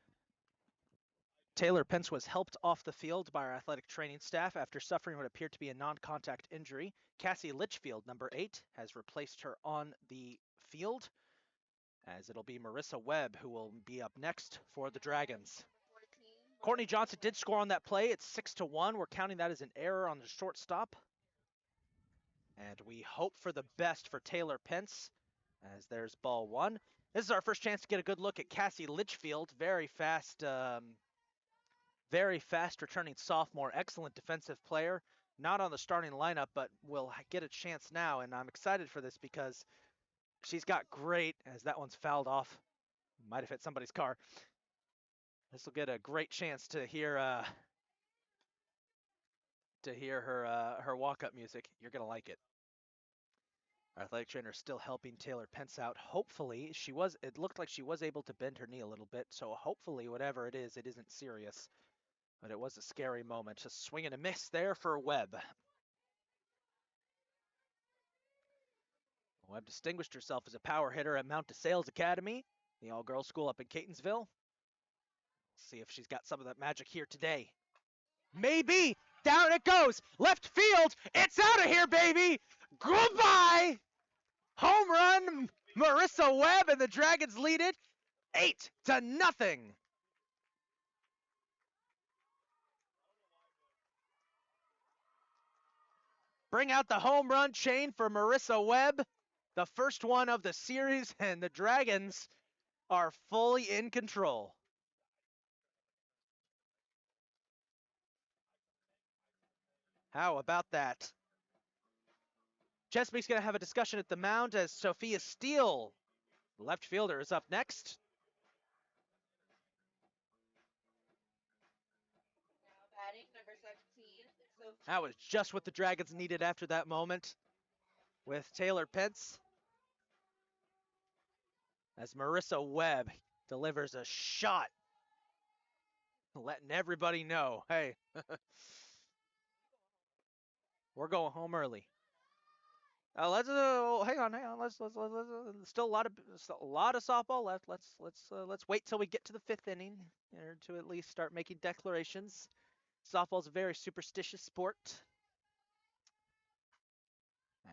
Taylor Pence was helped off the field by our athletic training staff after suffering what appeared to be a non-contact injury. Cassie Litchfield, number 8, has replaced her on the field, as it'll be Marissa Webb who will be up next for the Dragons. Courtney Johnson did score on that play. It's 6-1. We're counting that as an error on the shortstop. And we hope for the best for Taylor Pence, as there's ball 1. This is our first chance to get a good look at Cassie Litchfield. Very fast returning sophomore. Excellent defensive player. Not on the starting lineup, but will get a chance now. And I'm excited for this because she's got great, as that one's fouled off. Might have hit somebody's car. This will get a great chance to hear her walk-up music. You're going to like it. Our athletic trainer is still helping Taylor Pence out. Hopefully, it looked like she was able to bend her knee a little bit, so hopefully, whatever it isn't serious. But it was a scary moment. A swing and a miss there for Webb. Webb distinguished herself as a power hitter at Mount DeSales Academy, the all-girls school up in Catonsville. See if she's got some of that magic here today. Maybe! Down it goes! Left field! It's out of here, baby! Goodbye! Home run, Marissa Webb, and the Dragons lead it 8-0. Bring out the home run chain for Marissa Webb, the first one of the series, and the Dragons are fully in control. How about that? Chesapeake's going to have a discussion at the mound as Sophia Steele, the left fielder, is up next. Now batting number 17, Sophie. That was just what the Dragons needed after that moment with Taylor Pence, as Marissa Webb delivers a shot, letting everybody know, hey, we're going home early. Let's hang on. Let's still a lot of softball left. Let's wait till we get to the 5th inning to at least start making declarations. Softball's a very superstitious sport.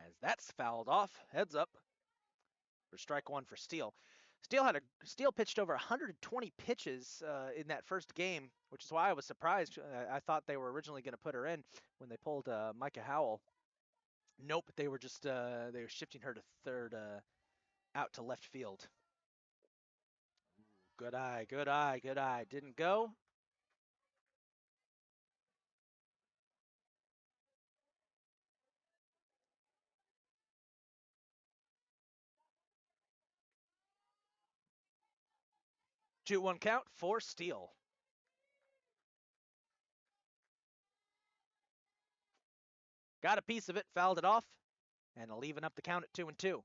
As that's fouled off, heads up for strike 1 for Steele. Steele pitched over 120 pitches in that first game, which is why I was surprised. I thought they were originally going to put her in when they pulled Micah Howell. Nope, they were just they were shifting her to third, out to left field. Good eye, good eye, good eye. Didn't go. Two one count for Steele. Got a piece of it, fouled it off, and will even up the count at 2-2.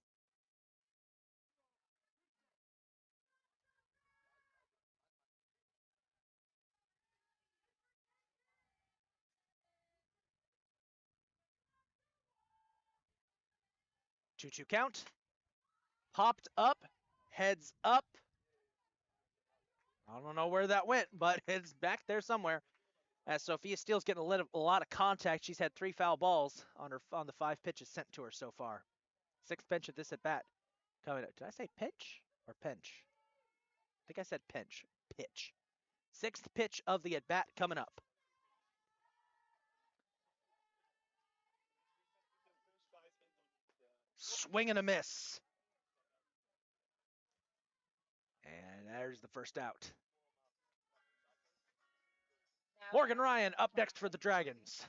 Two count. Popped up, heads up. I don't know where that went, but it's back there somewhere. As Sophia Steele's getting a lot of contact. She's had 3 foul balls on the 5 pitches sent to her so far. 6th pitch of this at bat coming up. Did I say pitch or pinch? I think I said pinch. Pitch. 6th pitch of the at bat coming up. Swing and a miss. And there's the first out. Now Morgan Ryan up next for the Dragons.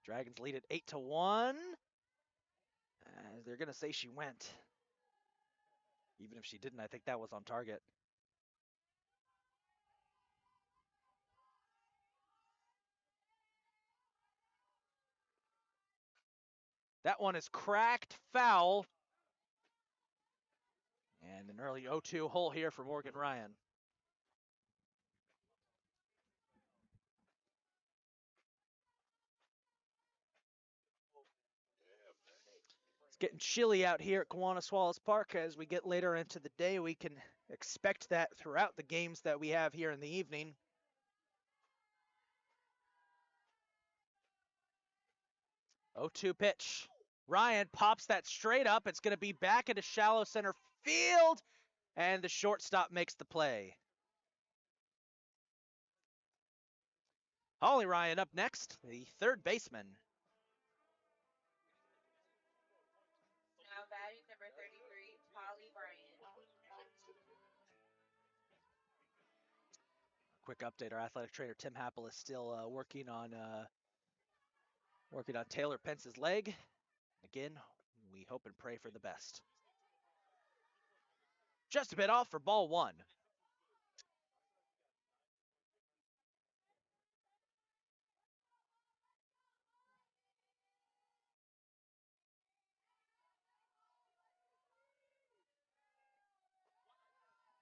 Dragons lead it 8-1. They're going to say she went. Even if she didn't, I think that was on target. That one is cracked, foul. And an early 0-2 hole here for Morgan Ryan. It's getting chilly out here at Kiwanis Wallace Park. As we get later into the day, we can expect that throughout the games that we have here in the evening. Oh, 2 pitch. Ryan pops that straight up. It's going to be back into shallow center field, and the shortstop makes the play. Holly Ryan up next, the third baseman. Now batting number 33, Holly Bryant. Quick update: our athletic trainer Tim Happel is still working on Taylor Pence's leg. Again, we hope and pray for the best. Just a bit off for ball 1.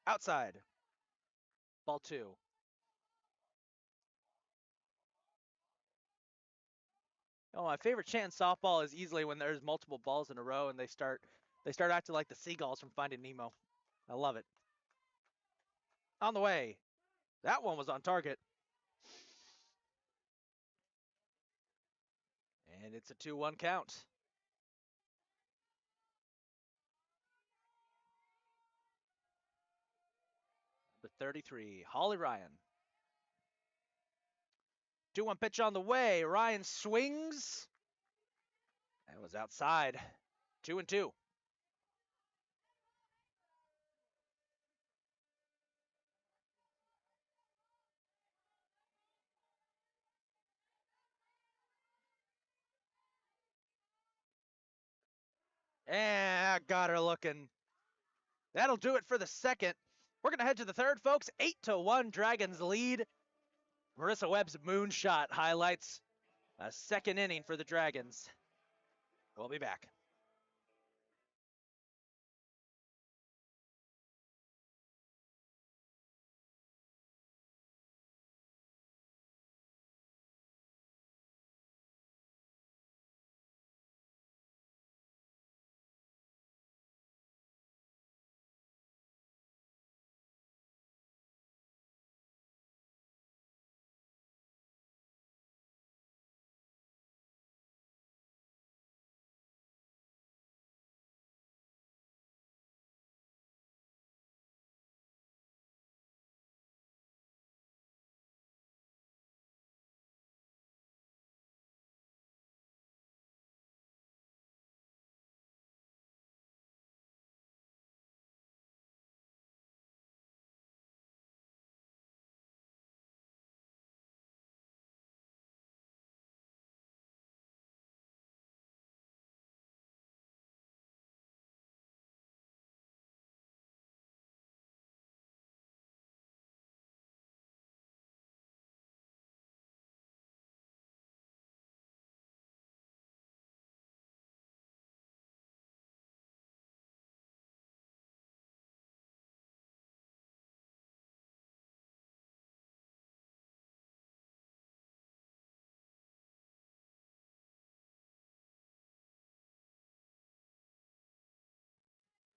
Outside. Ball 2. Oh, my favorite chant in softball is easily when there's multiple balls in a row and they start acting like the seagulls from Finding Nemo. I love it. On the way. That one was on target. And it's a 2-1 count. The 33, Holly Ryan. 2-1 pitch on the way. Ryan swings. That was outside. 2-2. And got her looking. That'll do it for the second. We're going to head to the third, folks. 8-1 Dragons lead. Marissa Webb's moonshot highlights a second inning for the Dragons. We'll be back.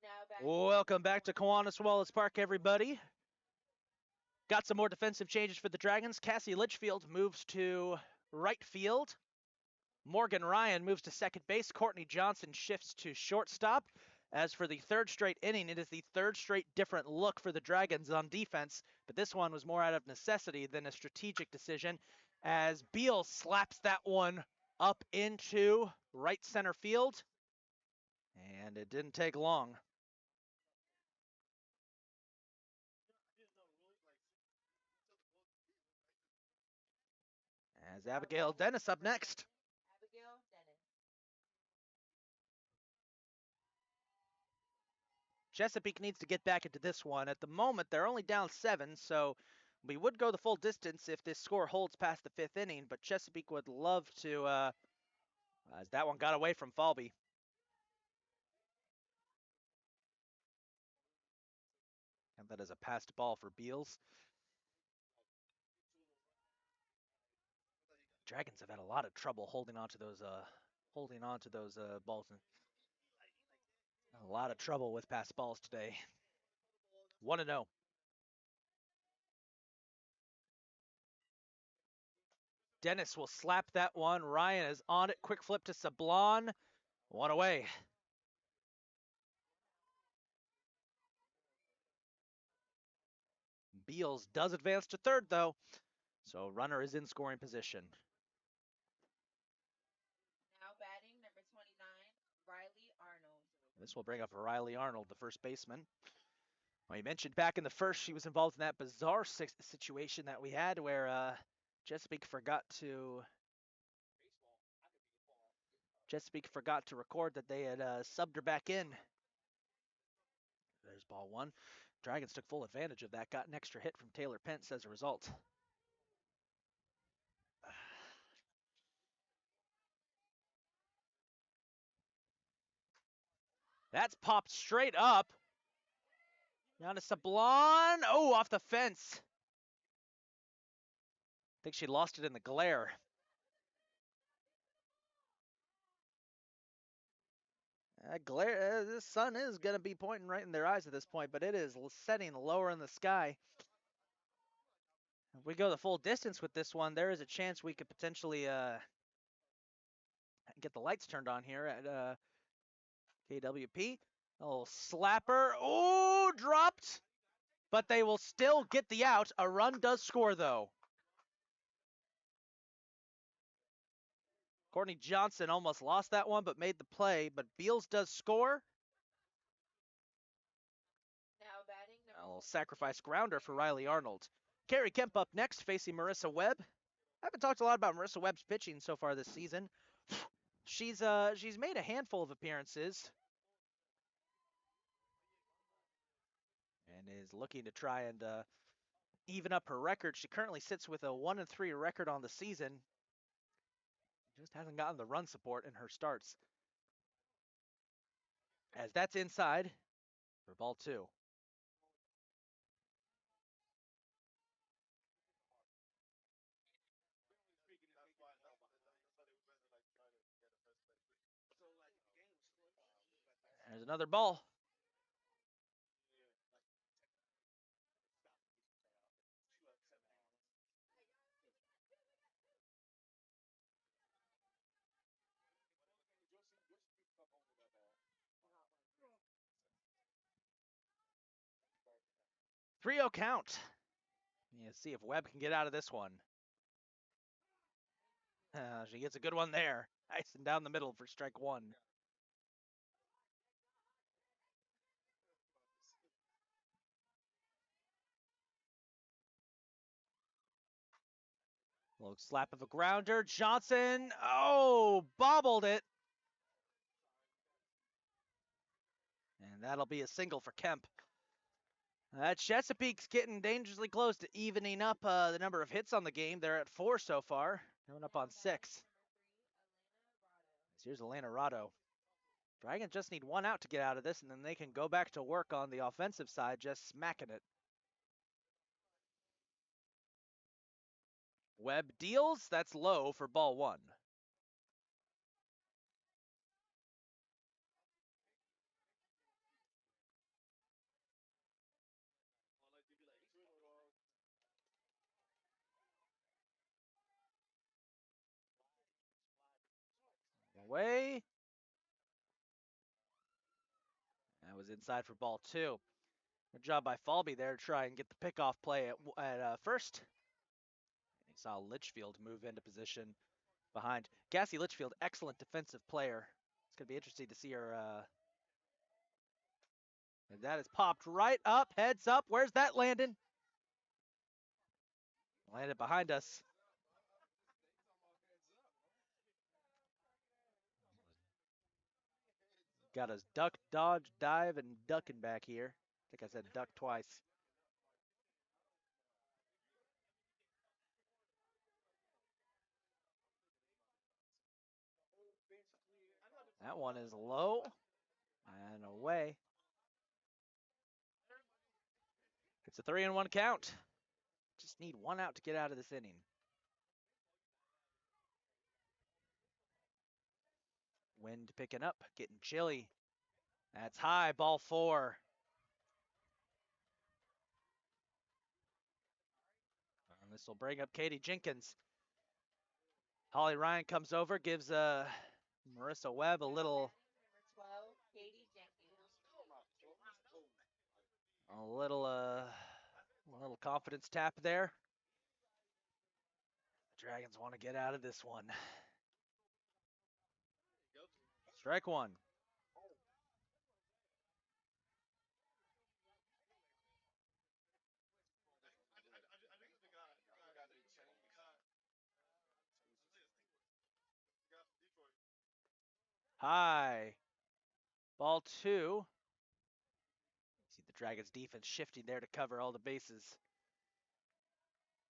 Now batting. Welcome back to Kiwanis Wallace Park, everybody. Got some more defensive changes for the Dragons. Cassie Litchfield moves to right field. Morgan Ryan moves to second base. Courtney Johnson shifts to shortstop. As for the third straight inning, it is the third straight different look for the Dragons on defense, but this one was more out of necessity than a strategic decision, as Beal slaps that one up into right center field, and it didn't take long. As Abigail Dennis up next. Abigail Dennis. Chesapeake needs to get back into this one. At the moment, they're only down 7, so we would go the full distance if this score holds past the 5th inning, but Chesapeake would love to, as that one got away from Falby. And that is a passed ball for Beals. Dragons have had a lot of trouble holding on to those balls. A lot of trouble with pass balls today. 1-0. Dennis will slap that one. Ryan is on it. Quick flip to Sablon. One away. Beals does advance to third, though. So runner is in scoring position. Now batting number 29, Riley Arnold. This will bring up Riley Arnold, the first baseman. Well, you mentioned back in the first, she was involved in that bizarre situation that we had where Chesapeake forgot to record that they had subbed her back in. There's ball one. Dragons took full advantage of that, got an extra hit from Taylor Pence as a result. That's popped straight up. Down to Sablon. Oh, off the fence. I think she lost it in the glare. The sun is going to be pointing right in their eyes at this point, but it is setting lower in the sky. If we go the full distance with this one, there is a chance we could potentially get the lights turned on here at KWP. Oh, slapper. Oh, dropped. But they will still get the out. A run does score, though. Courtney Johnson almost lost that one, but made the play. But Beals does score. Now batting number A little sacrifice grounder for Riley Arnold. Carrie Kemp up next, facing Marissa Webb. I haven't talked a lot about Marissa Webb's pitching so far this season. She's made a handful of appearances and is looking to try and even up her record. She currently sits with a 1-3 record on the season. Just hasn't gotten the run support in her starts. As that's inside for ball two. There's another ball. Three 0 count. See if Webb can get out of this one. She gets a good one there. Nice and down the middle for strike one. Little slap of a grounder. Johnson. Oh, bobbled it. And that'll be a single for Kemp. Chesapeake's getting dangerously close to evening up the number of hits on the game. They're at 4 so far. Coming up on 6. Here's Elena Rado. Dragons just need one out to get out of this, and then they can go back to work on the offensive side, just smacking it. Webb deals. That's low for ball one. Away. That was inside for ball two. Good job by Falby there to try and get the pickoff play at first. And he saw Litchfield move into position behind. Cassie Litchfield, excellent defensive player. It's going to be interesting to see her. And that is popped right up, heads up. Where's that landing? Landed behind us. Got us duck, dodge, dive, and ducking back here. I think I said duck twice. That one is low and away. It's a 3-1 count. Just need one out to get out of this inning. Wind picking up, getting chilly. That's high, ball 4. And this will bring up Katie Jenkins. Holly Ryan comes over, gives Marissa Webb a little Number 12, Katie Jenkins. a little confidence tap there. The Dragons want to get out of this one. Strike 1. High. Ball 2. See the Dragons defense shifting there to cover all the bases.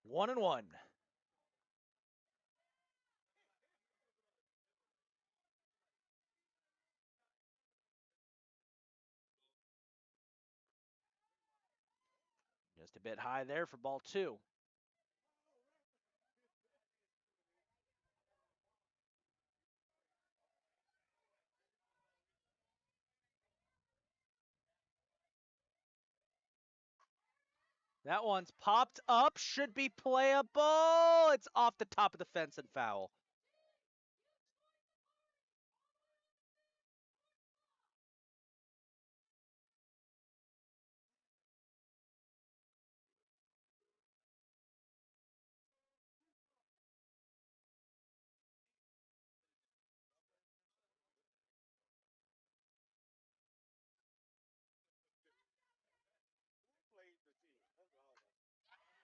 1-1. Just a bit high there for ball 2. That one's popped up, should be playable. It's off the top of the fence and foul.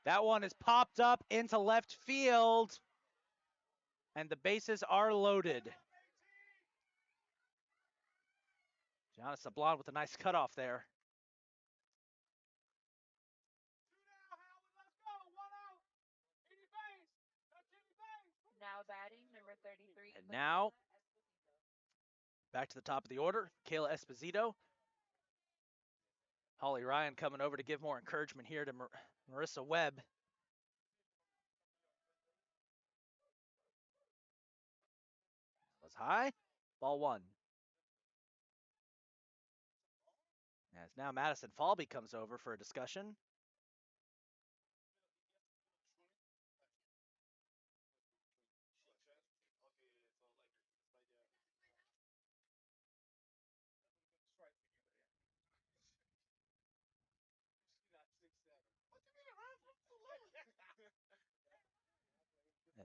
That one is popped up into left field, and the bases are loaded. Gianna Sablon with a nice cutoff there. Now batting, number 33. And now, back to the top of the order, Kayla Esposito. Holly Ryan coming over to give more encouragement here to Marissa Webb. Was high, ball 1. As now Madison Falby comes over for a discussion.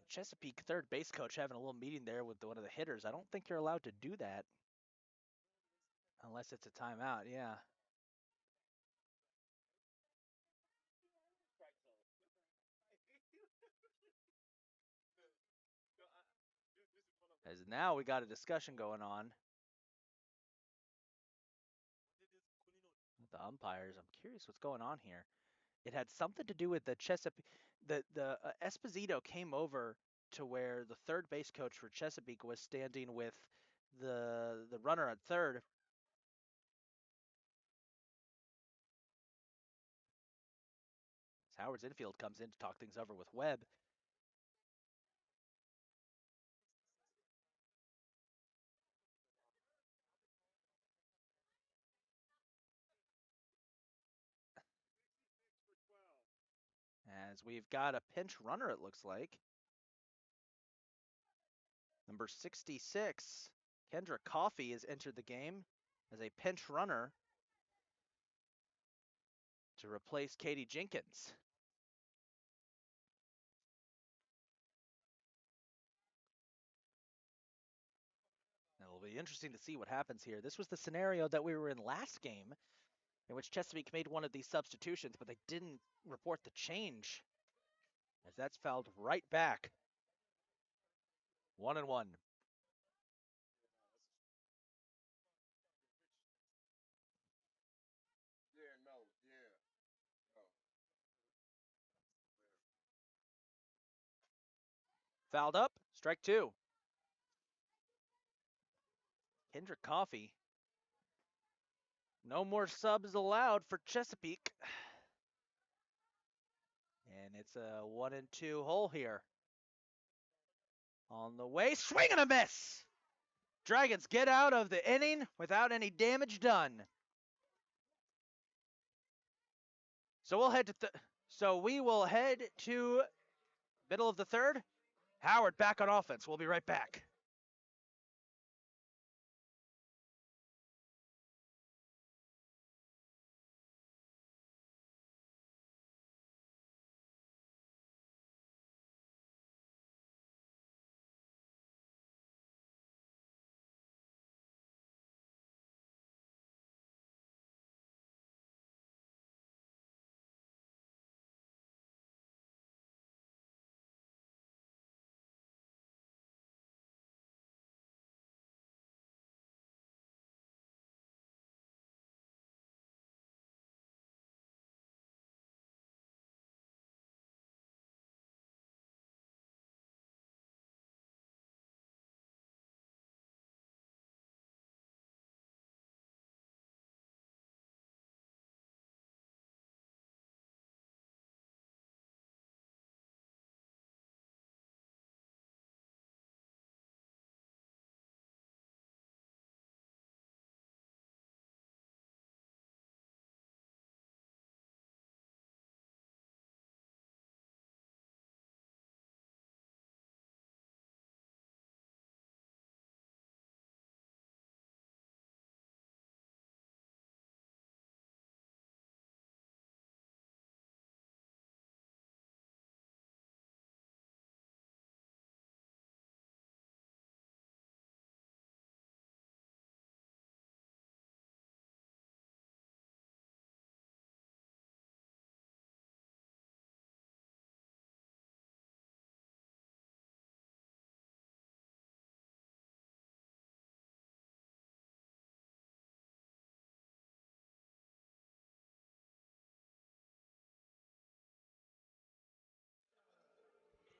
Chesapeake third base coach having a little meeting there with one of the hitters. I don't think you're allowed to do that unless it's a timeout. Yeah. As now we got a discussion going on with the umpires. I'm curious what's going on here. It had something to do with the Chesapeake. The Esposito came over to where the third base coach for Chesapeake was standing with the runner at third. As Howard's infield comes in to talk things over with Webb. As we've got a pinch runner, it looks like. Number 66, Kendra Coffey, has entered the game as a pinch runner to replace Katie Jenkins. It'll be interesting to see what happens here. This was the scenario that we were in last game, in which Chesapeake made one of these substitutions, but they didn't report the change, as that's fouled right back. 1-1. Fouled up, strike 2. Kendra Coffey. No more subs allowed for Chesapeake. And it's a 1-2 hole here. On the way, swing and a miss! Dragons get out of the inning without any damage done. So we will head to middle of the third. Howard back on offense. We'll be right back.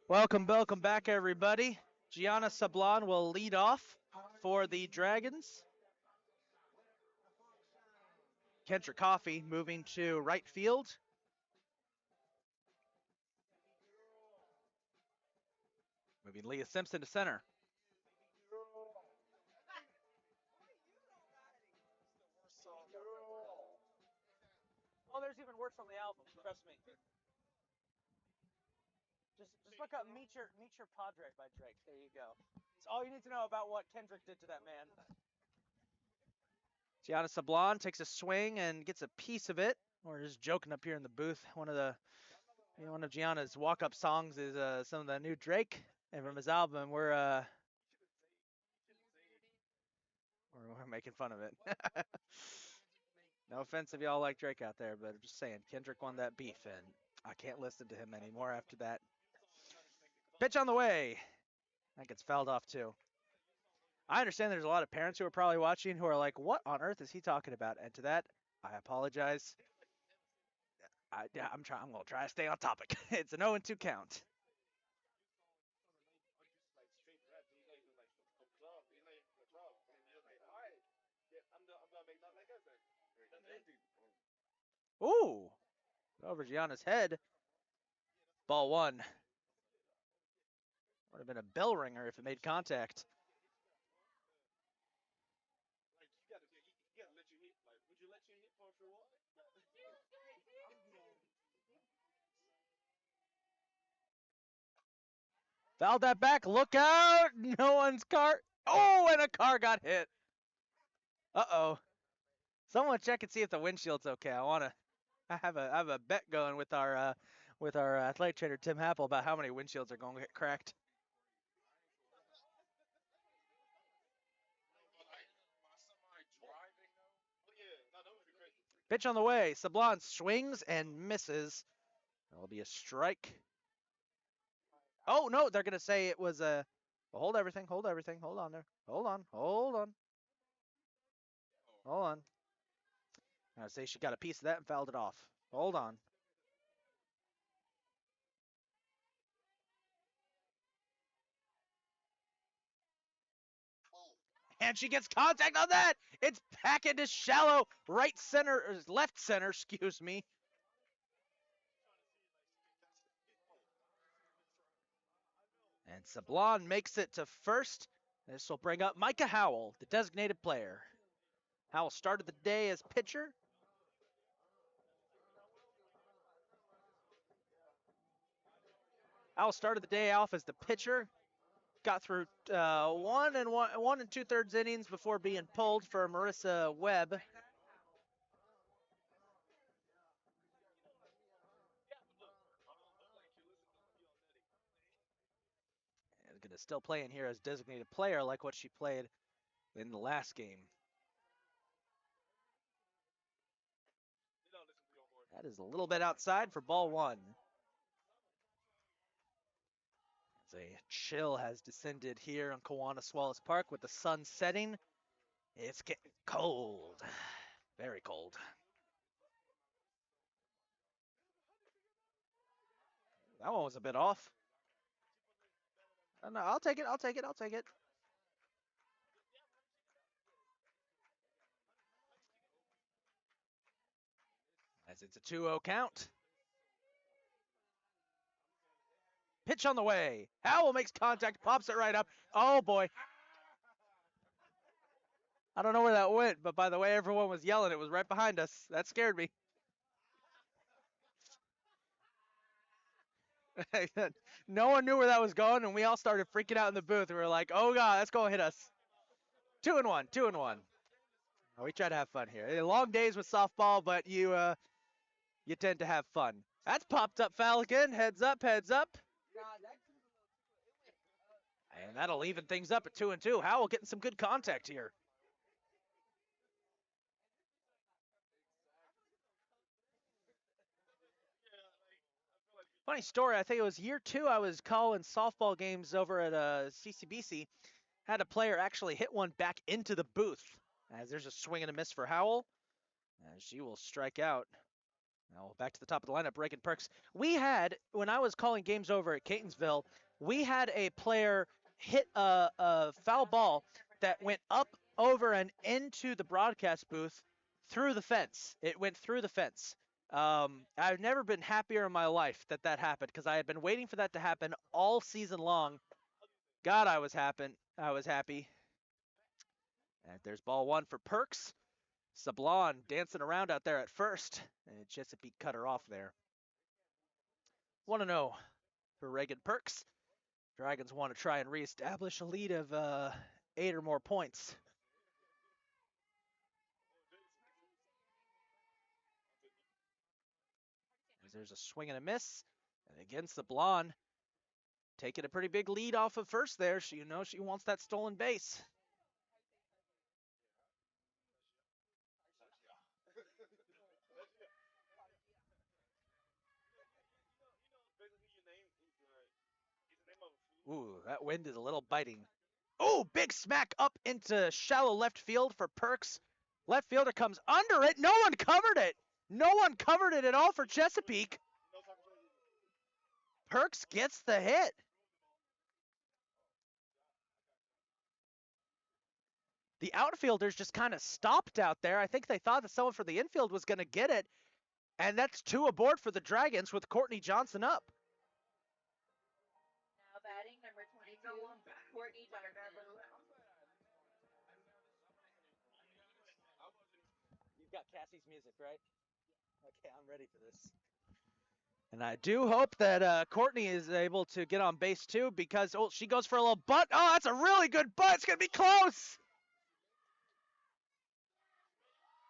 Welcome back, everybody. Gianna Sablon will lead off for the Dragons. Kendra Coffey moving to right field. Moving Leah Simpson to center. Oh, there's even worse on the album. Trust me. Just look up Meet Your Padre by Drake. There you go. It's all you need to know about what Kendrick did to that man. Gianna Sablon takes a swing and gets a piece of it. We're just joking up here in the booth. One of Gianna's walk-up songs is some of the new Drake, and from his album, we're making fun of it. No offense if y'all like Drake out there, but I'm just saying Kendrick won that beef, and I can't listen to him anymore after that. Pitch on the way. That gets fouled off too. I understand there's a lot of parents who are probably watching who are like, "What on earth is he talking about?" And to that, I apologize. I'm gonna try to stay on topic. It's an 0-2 count. Ooh, over Gianna's head. Ball one. Would have been a bell ringer if it made contact. Fouled that back. Look out! No one's car. Oh, and a car got hit. Uh-oh. Someone check and see if the windshield's okay. I have a bet going with our athletic trainer Tim Happel about how many windshields are going to get cracked. Pitch on the way. Sablon swings and misses. That'll be a strike. Oh no, they're gonna say it was a. Well, hold everything. Hold everything. Hold on there. Hold on. Hold on. Hold on. I say she got a piece of that and fouled it off. Hold on. And she gets contact on that. It's back into shallow right center, or left center, excuse me. And Sablon makes it to first This will bring up Micah Howell, the designated player. Howell started the day as pitcher. Howell started the day off as the pitcher. Got through 1 2/3 innings before being pulled for Marissa Webb. And going to still play in here as designated player like what she played in the last game. That is a little bit outside for ball one. As a chill has descended here on Kiwanis Wallace Park with the sun setting. It's getting cold, very cold. That one was a bit off. No, I'll take it. I'll take it. I'll take it. As it's a 2-0 count. Pitch on the way. Howell makes contact, pops it right up. Oh boy. I don't know where that went, but by the way everyone was yelling, it was right behind us. That scared me. No one knew where that was going, and we all started freaking out in the booth. We were like, oh god, that's going to hit us. 2-1, 2-1. We try to have fun here. Long days with softball, but you tend to have fun. That's popped up foul again. Heads up, heads up. And that'll even things up at 2-2. Howell getting some good contact here. Funny story, I think it was year 2 I was calling softball games over at CCBC. Had a player actually hit one back into the booth. As there's a swing and a miss for Howell. And she will strike out. Now back to the top of the lineup, Reagan Perks. We had, when I was calling games over at Catonsville, we had a player hit a foul ball that went up, over, and into the broadcast booth through the fence. It went through the fence. I've never been happier in my life that that happened because I had been waiting for that to happen all season long. God, I was happy. And there's ball one for Perks. Sablon dancing around out there at first. And Chesapeake cut her off there. 1-0 for Reagan Perks. Dragons want to try and reestablish a lead of 8 or more points. As there's a swing and a miss. And again, Sablon taking a pretty big lead off of first there. She wants that stolen base. Ooh, that wind is a little biting. Oh, big smack up into shallow left field for Perks. Left fielder comes under it. No one covered it. No one covered it at all for Chesapeake. Perks gets the hit. The outfielders just kind of stopped out there. I think they thought that someone from the infield was going to get it. And that's 2 aboard for the Dragons with Courtney Johnson up. Now batting number 22, Courtney Johnson. You've got Cassie's music, right? Okay, I'm ready for this. And I do hope that Courtney is able to get on base too because, she goes for a little butt. Oh, that's a really good butt. It's going to be close.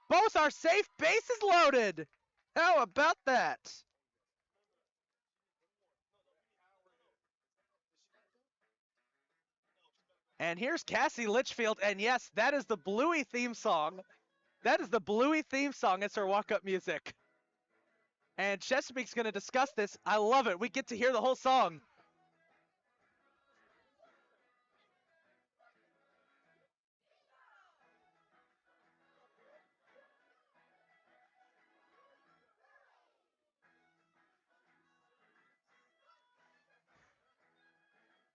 Both are safe. Bases loaded. How about that? And here's Cassie Litchfield. And yes, that is the Bluey theme song. That is the Bluey theme song. It's her walk-up music. And Chesapeake's going to discuss this. I love it. We get to hear the whole song.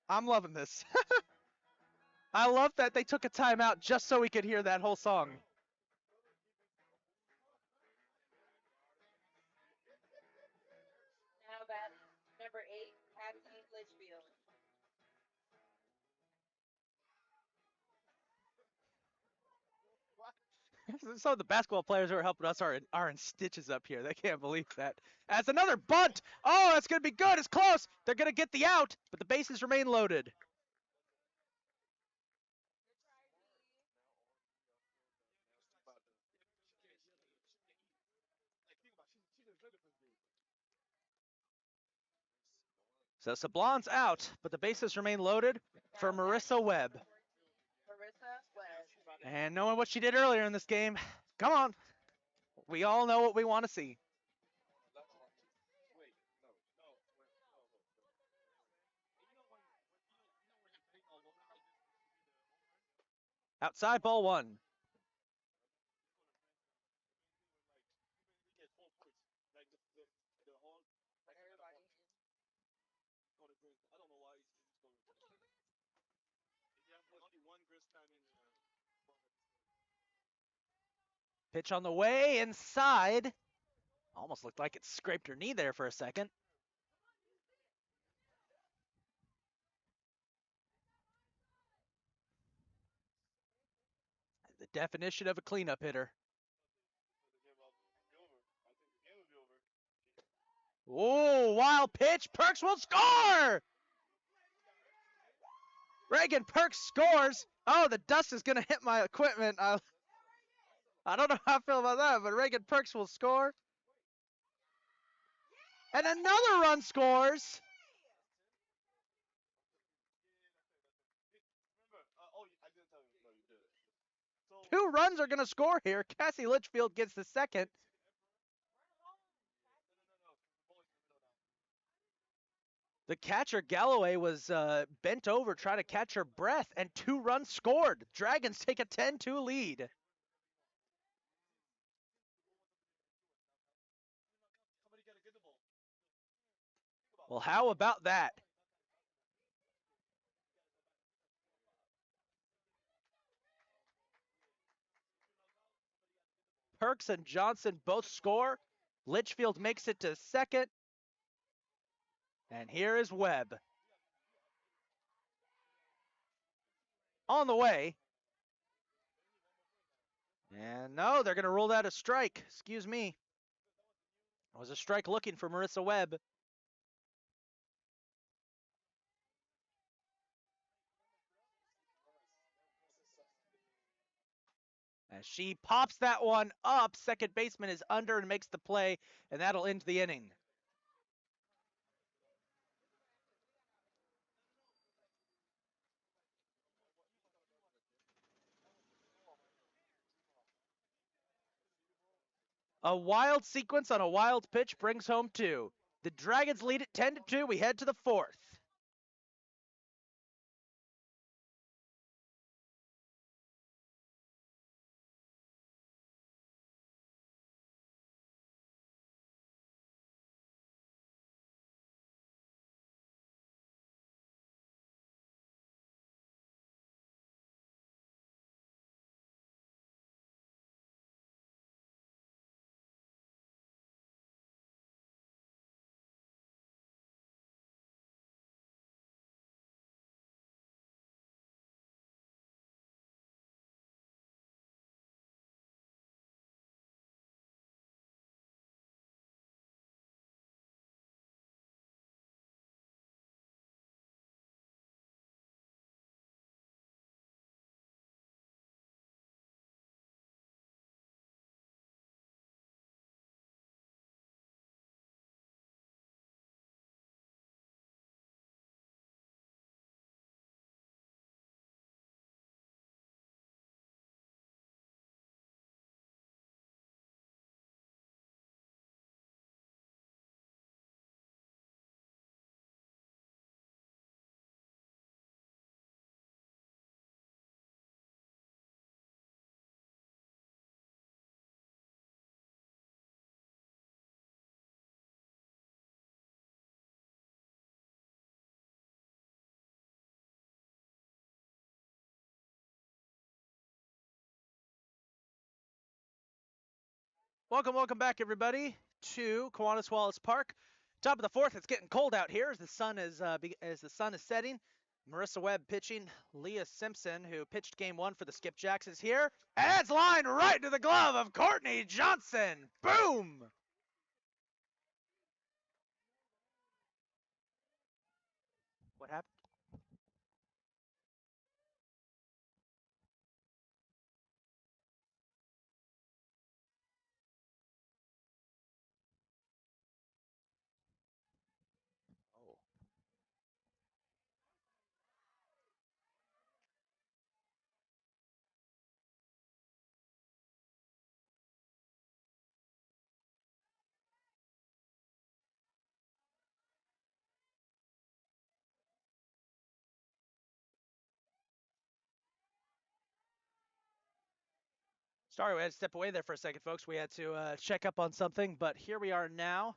I'm loving this. I love that they took a timeout just so we could hear that whole song. Now batting number 8, Cassie Litchfield. Some of the basketball players who are helping us are in stitches up here. They can't believe that. As another bunt. Oh, that's going to be good. It's close. They're going to get the out, but the bases remain loaded. So Sablon's out, but the bases remain loaded for Marissa Webb. Marissa Webb. And knowing what she did earlier in this game, come on. We all know what we want to see. Outside ball one. Everybody. Pitch on the way inside. Almost looked like it scraped her knee there for a second. The definition of a cleanup hitter. Oh, wild pitch. Perks will score! Reagan Perks scores. Oh, the dust is going to hit my equipment. I don't know how I feel about that, but Reagan Perks will score. And another run scores. Two runs are going to score here. Cassie Litchfield gets the second. The catcher, Galloway, was bent over trying to catch her breath, and two runs scored. Dragons take a 10-2 lead. Well, how about that? Perks and Johnson both score. Litchfield makes it to second. And here is Webb. On the way. And no, they're going to rule that a strike. Excuse me. It was a strike looking for Marissa Webb. As she pops that one up, second baseman is under and makes the play, and that'll end the inning. A wild sequence on a wild pitch brings home two. The Dragons lead it 10-2. We head to the fourth. Welcome back, everybody, to Kiwanis Wallace Park. Top of the fourth. It's getting cold out here as the sun is setting. Marissa Webb pitching. Leah Simpson, who pitched game 1 for the Skipjacks, is here. Adds line right into the glove of Courtney Johnson. Boom! What happened? Oh. Sorry, we had to step away there for a second, folks. We had to check up on something, but here we are now.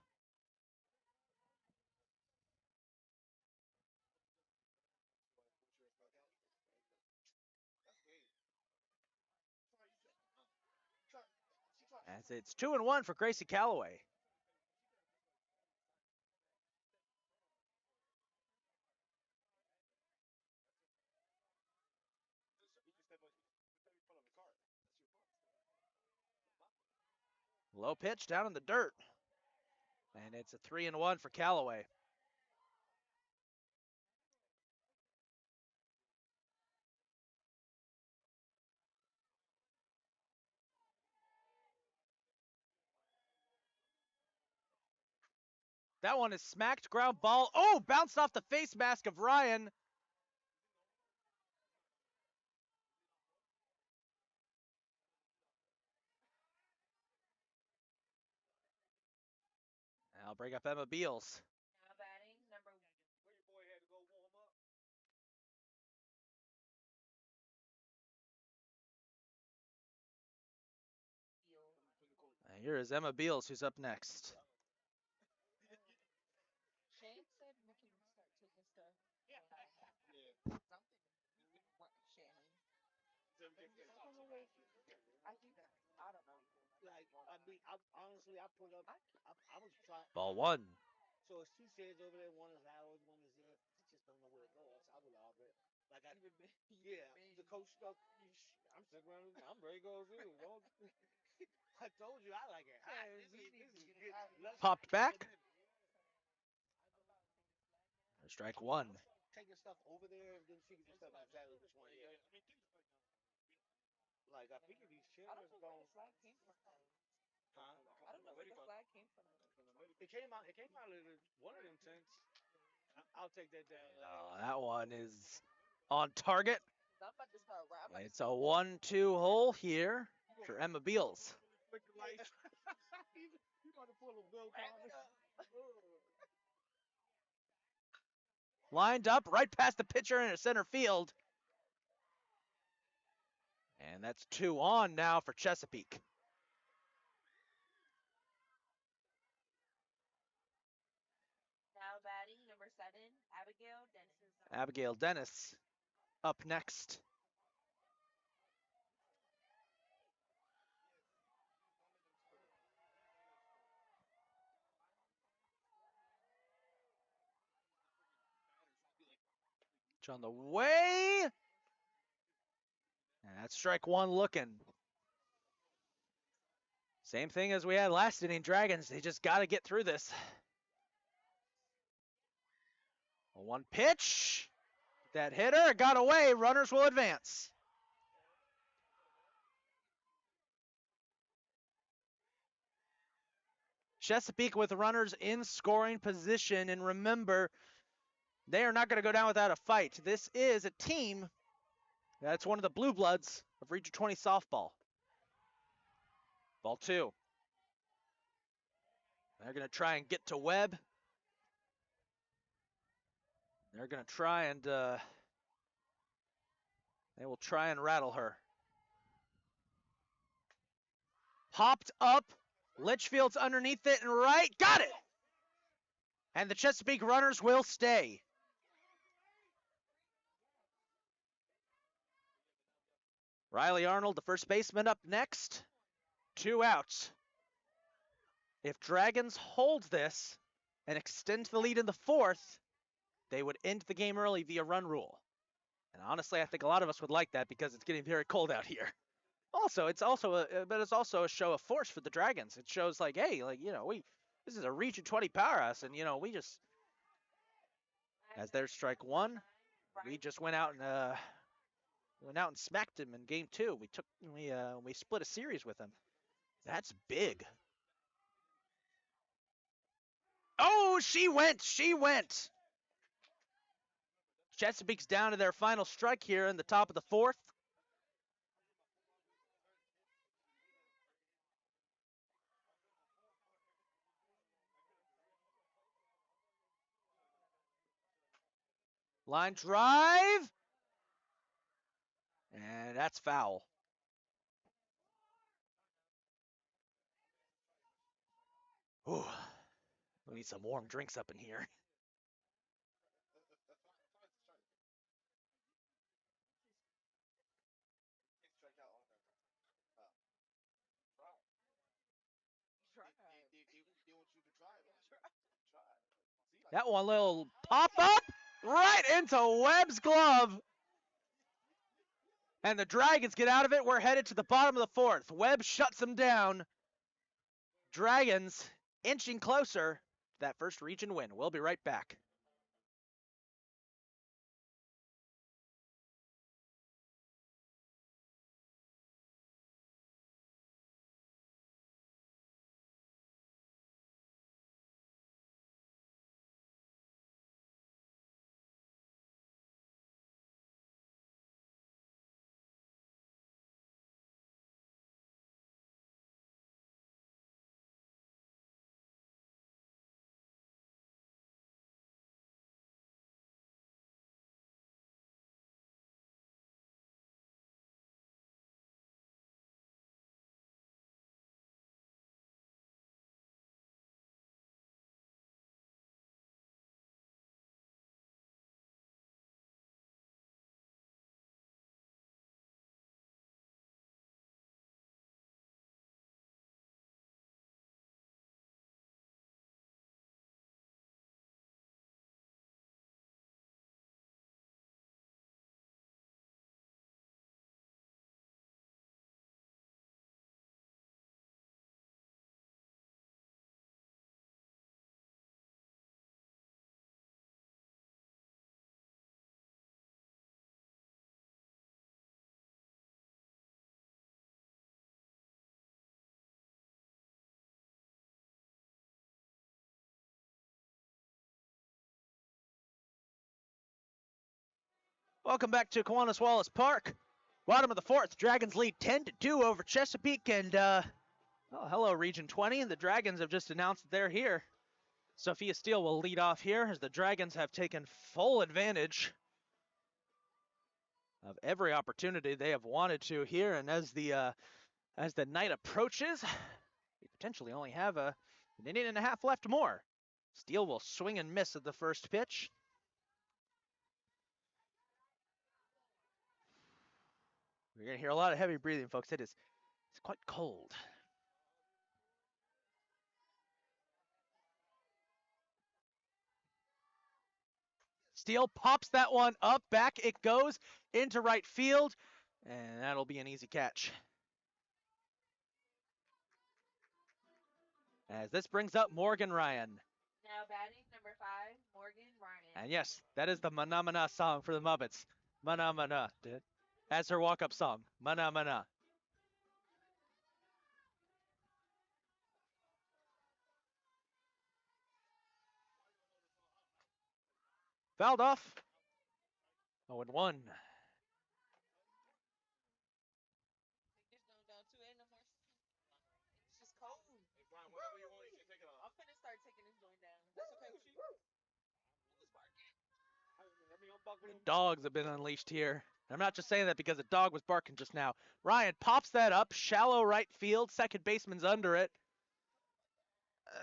As it's 2-1 for Gracie Calloway. Low pitch down in the dirt. And it's a 3-1 for Callaway. That one is smacked, ground ball. Oh, bounced off the face mask of Ryan. I'll bring up Emma Beals. Now batting number. Here is Emma Beals, who's up next. Shane said we can start taking stuff. I don't know. Like, I mean, honestly, I put up. I was trying. Ball 1. So it's 2 shades over there. One is ours. One is there. I just don't know where it goes. I would all it. Like yeah, the coach stuff. I'm sitting around. I'm ready to go too. I told you I like it. Popped back. Strike 1. Taking stuff over there and then figure stuff exactly which one. Yeah. Like I figured these chairs I don't know where going. the flag came from. Huh? I don't know where the flag came from. It came out. It came out of one of them tents. I'll take that down. That one is on target. I'm about to start rapping. It's a 1-2 hole here for Emma Beals. You about to pull a Bill Cosby? Lined up right past the pitcher in center field. And that's 2 on now for Chesapeake. Now batting number 7, Abigail Dennis. Abigail Dennis up next. On the way. And that's strike 1 looking. Same thing as we had last inning, Dragons. They just got to get through this. 1 pitch. That hitter got away. Runners will advance. Chesapeake with runners in scoring position. And remember, they are not going to go down without a fight. This is a team that's one of the blue bloods of Region 20 softball. Ball 2. They're going to try and get to Webb. They're going to try and they will try and rattle her. Popped up. Litchfield's underneath it and right. Got it! And the Chesapeake runners will stay. Riley Arnold, the first baseman, up next. 2 outs. If Dragons hold this and extend the lead in the 4th, they would end the game early via run rule. And honestly, I think a lot of us would like that because it's getting very cold out here. Also, it's also a show of force for the Dragons. It shows like, hey, like this is a Region 20 powerhouse, and we just as their strike one, we just went out and smacked him in game 2. We split a series with him. That's big. Oh, she went. Chesapeake's down to their final strike here in the top of the 4th. Line drive. And that's foul. Ooh, we need some warm drinks up in here. That one little pop up right into Webb's glove. And the Dragons get out of it. We're headed to the bottom of the 4th. Webb shuts them down. Dragons inching closer to that first region win. We'll be right back. Welcome back to Kiwanis Wallace Park. Bottom of the 4th, Dragons lead 10-2 over Chesapeake, and hello Region 20. The Dragons have just announced that they're here. Sophia Steele will lead off here as the Dragons have taken full advantage of every opportunity they have wanted to here, and as the night approaches, we potentially only have an inning and a half left more. Steele will swing and miss at the first pitch. You're going to hear a lot of heavy breathing, folks. It's quite cold. Steele pops that one up, back it goes into right field, and that'll be an easy catch. As this brings up Morgan Ryan. Now batting number 5, Morgan Ryan. And yes, that is the Mana Mana song for the Muppets. Mana Mana. As her walk-up song. Mana Mana. Fouled off. 0-1. It's just cold. I'm finna start taking this joint down. That's okay with you? The dogs have been unleashed here. I'm not just saying that because a dog was barking just now. Ryan pops that up, shallow right field. Second baseman's under it.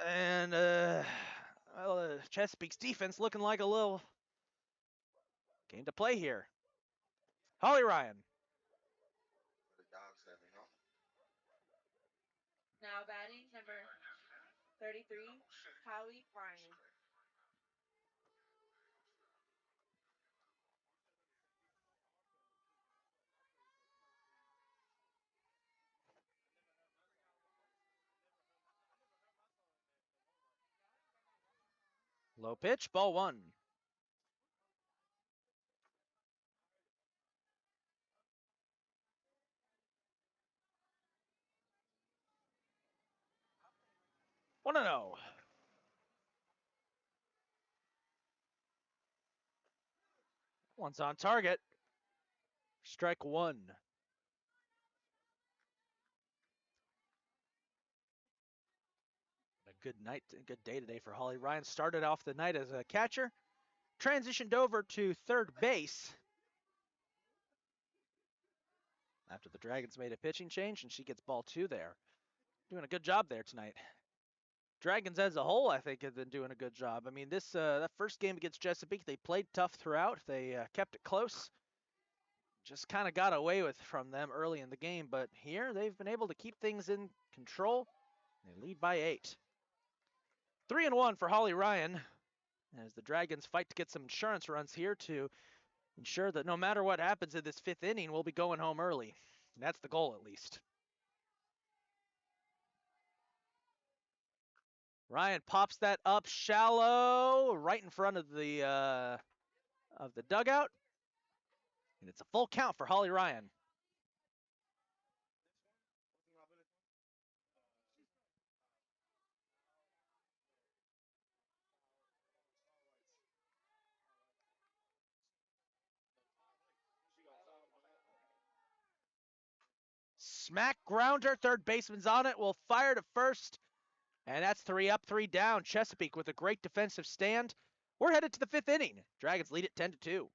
And, Chesapeake's defense looking like a little game to play here. Holly Ryan. Now batting number 33, Holly Ryan. Low pitch, ball one. One and zero. One's on target. Strike one. A good night, a good day today for Holly Ryan. Started off the night as a catcher, transitioned over to third base after the Dragons made a pitching change, and she gets ball two there. Doing a good job there tonight. Dragons as a whole, I think, have been doing a good job. I mean, that first game against Chesapeake, they played tough throughout. They kept it close. Just kind of got away with from them early in the game, but here they've been able to keep things in control. They lead by 8. 3-1 for Holly Ryan as the Dragons fight to get some insurance runs here to ensure that no matter what happens in this 5th inning, we'll be going home early. And that's the goal, at least. Ryan pops that up shallow, right in front of the dugout, and it's a full count for Holly Ryan. Smack grounder, third baseman's on it, will fire to first, and that's 3 up, 3 down. Chesapeake with a great defensive stand. We're headed to the 5th inning. Dragons lead it 10-2.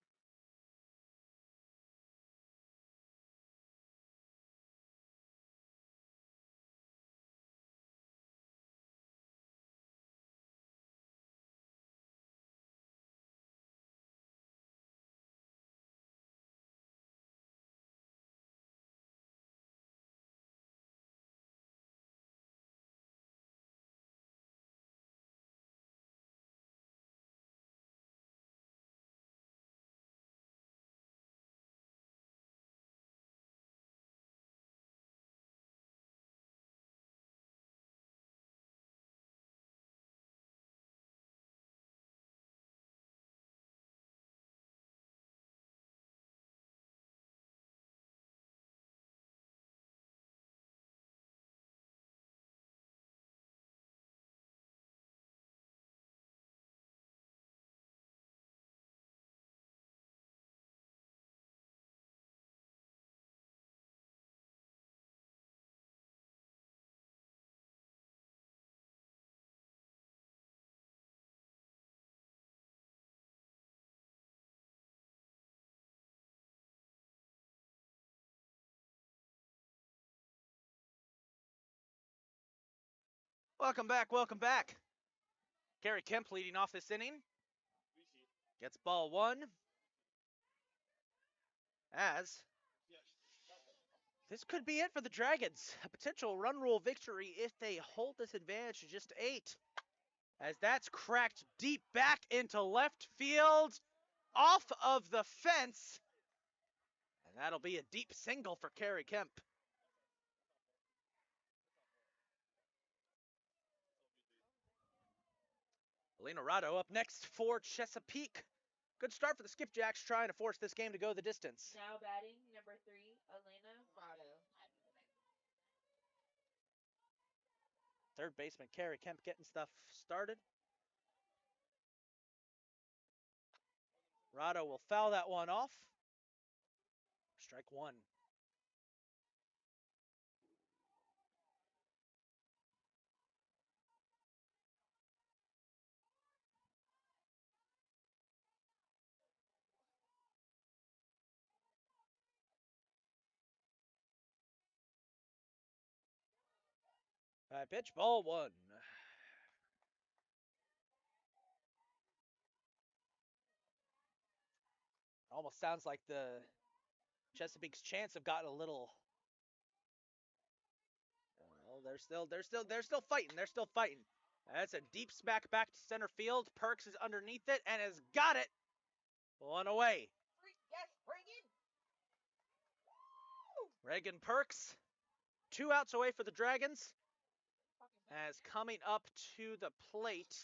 Welcome back, welcome back. Gary Kemp leading off this inning. Gets ball one. As this could be it for the Dragons. A potential run rule victory if they hold this advantage to just 8. As that's cracked deep back into left field, off of the fence. And that'll be a deep single for Carrie Kemp. Elena Rado up next for Chesapeake. Good start for the Skipjacks, trying to force this game to go the distance. Now batting number 3, Elena Rado. Third baseman Carrie Kemp getting stuff started. Rado will foul that one off. Strike one. High pitch, ball one. Almost sounds like the Chesapeake's chance have gotten a little. Well, they're still fighting. They're still fighting. That's a deep smack back to center field. Perks is underneath it and has got it. One away. Yes, bring it. Reagan Perks, 2 outs away for the Dragons. As coming up to the plate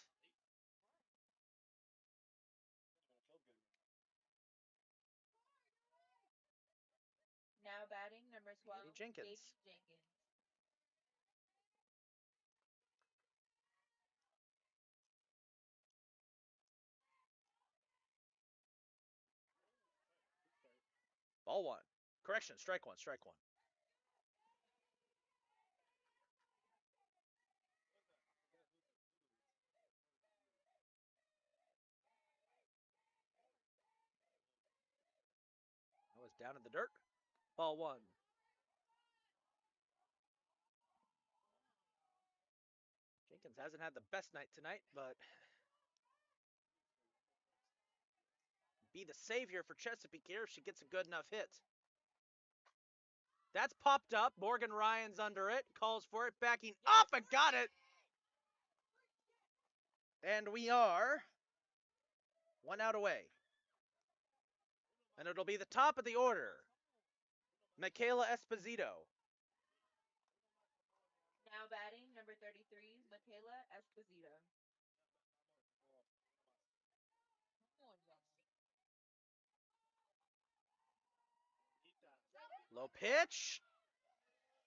Jenkins. Jenkins. Ball one. Correction, strike one, strike one. That was down in the dirt. Ball one. Jenkins hasn't had the best night tonight, but be the savior for Chesapeake here if she gets a good enough hit. That's popped up. Morgan Ryan's under it. Calls for it. Backing up and got it. And we are 1 out away. And it'll be the top of the order. Michaela Esposito. Now batting, number 33, Michaela Esposito. Low pitch.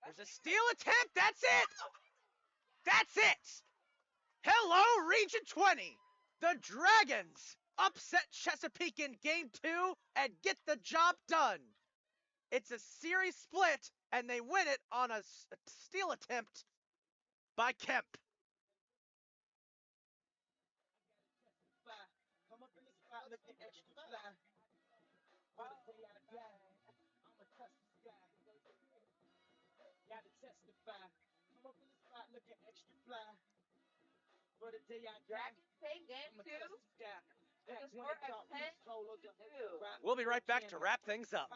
There's a steal attempt. That's it. That's it. Hello, Region 20. The Dragons upset Chesapeake in Game 2 and get the job done. It's a series split, and they win it on a steal attempt by Kemp. Come up in the spot looking extra fly. By the day I die, I'ma touch the sky. Gotta testify. Come up in the spot looking extra fly. For the day I die, Dragons take game I'ma 2. touch the sky. With a That's when score they of call me 10 Polo to the 2. We'll be right back to wrap things up.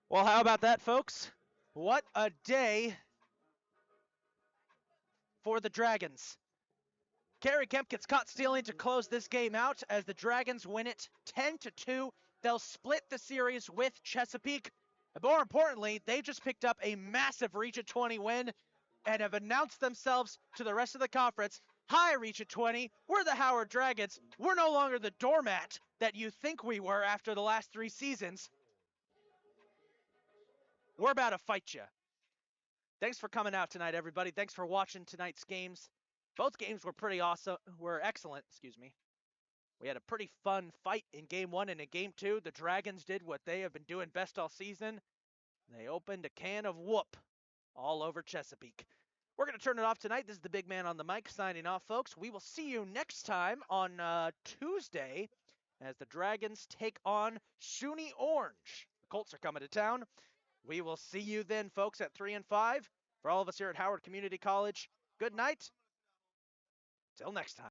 Well, how about that, folks? What a day for the Dragons. Carrie Kemp gets caught stealing to close this game out as the Dragons win it 10-2. They'll split the series with Chesapeake. And more importantly, they just picked up a massive Region 20 win and have announced themselves to the rest of the conference. Hi, Region 20. We're the Howard Dragons. We're no longer the doormat that you think we were after the last 3 seasons. We're about to fight you. Thanks for coming out tonight, everybody. Thanks for watching tonight's games. Both games were pretty awesome. Were excellent, excuse me. We had a pretty fun fight in Game 1 and in Game 2. The Dragons did what they have been doing best all season. They opened a can of whoop all over Chesapeake. We're going to turn it off tonight. This is the big man on the mic signing off, folks. We will see you next time on Tuesday as the Dragons take on SUNY Orange. The Colts are coming to town. We will see you then, folks, at 3 and 5. For all of us here at Howard Community College, good night. Till next time.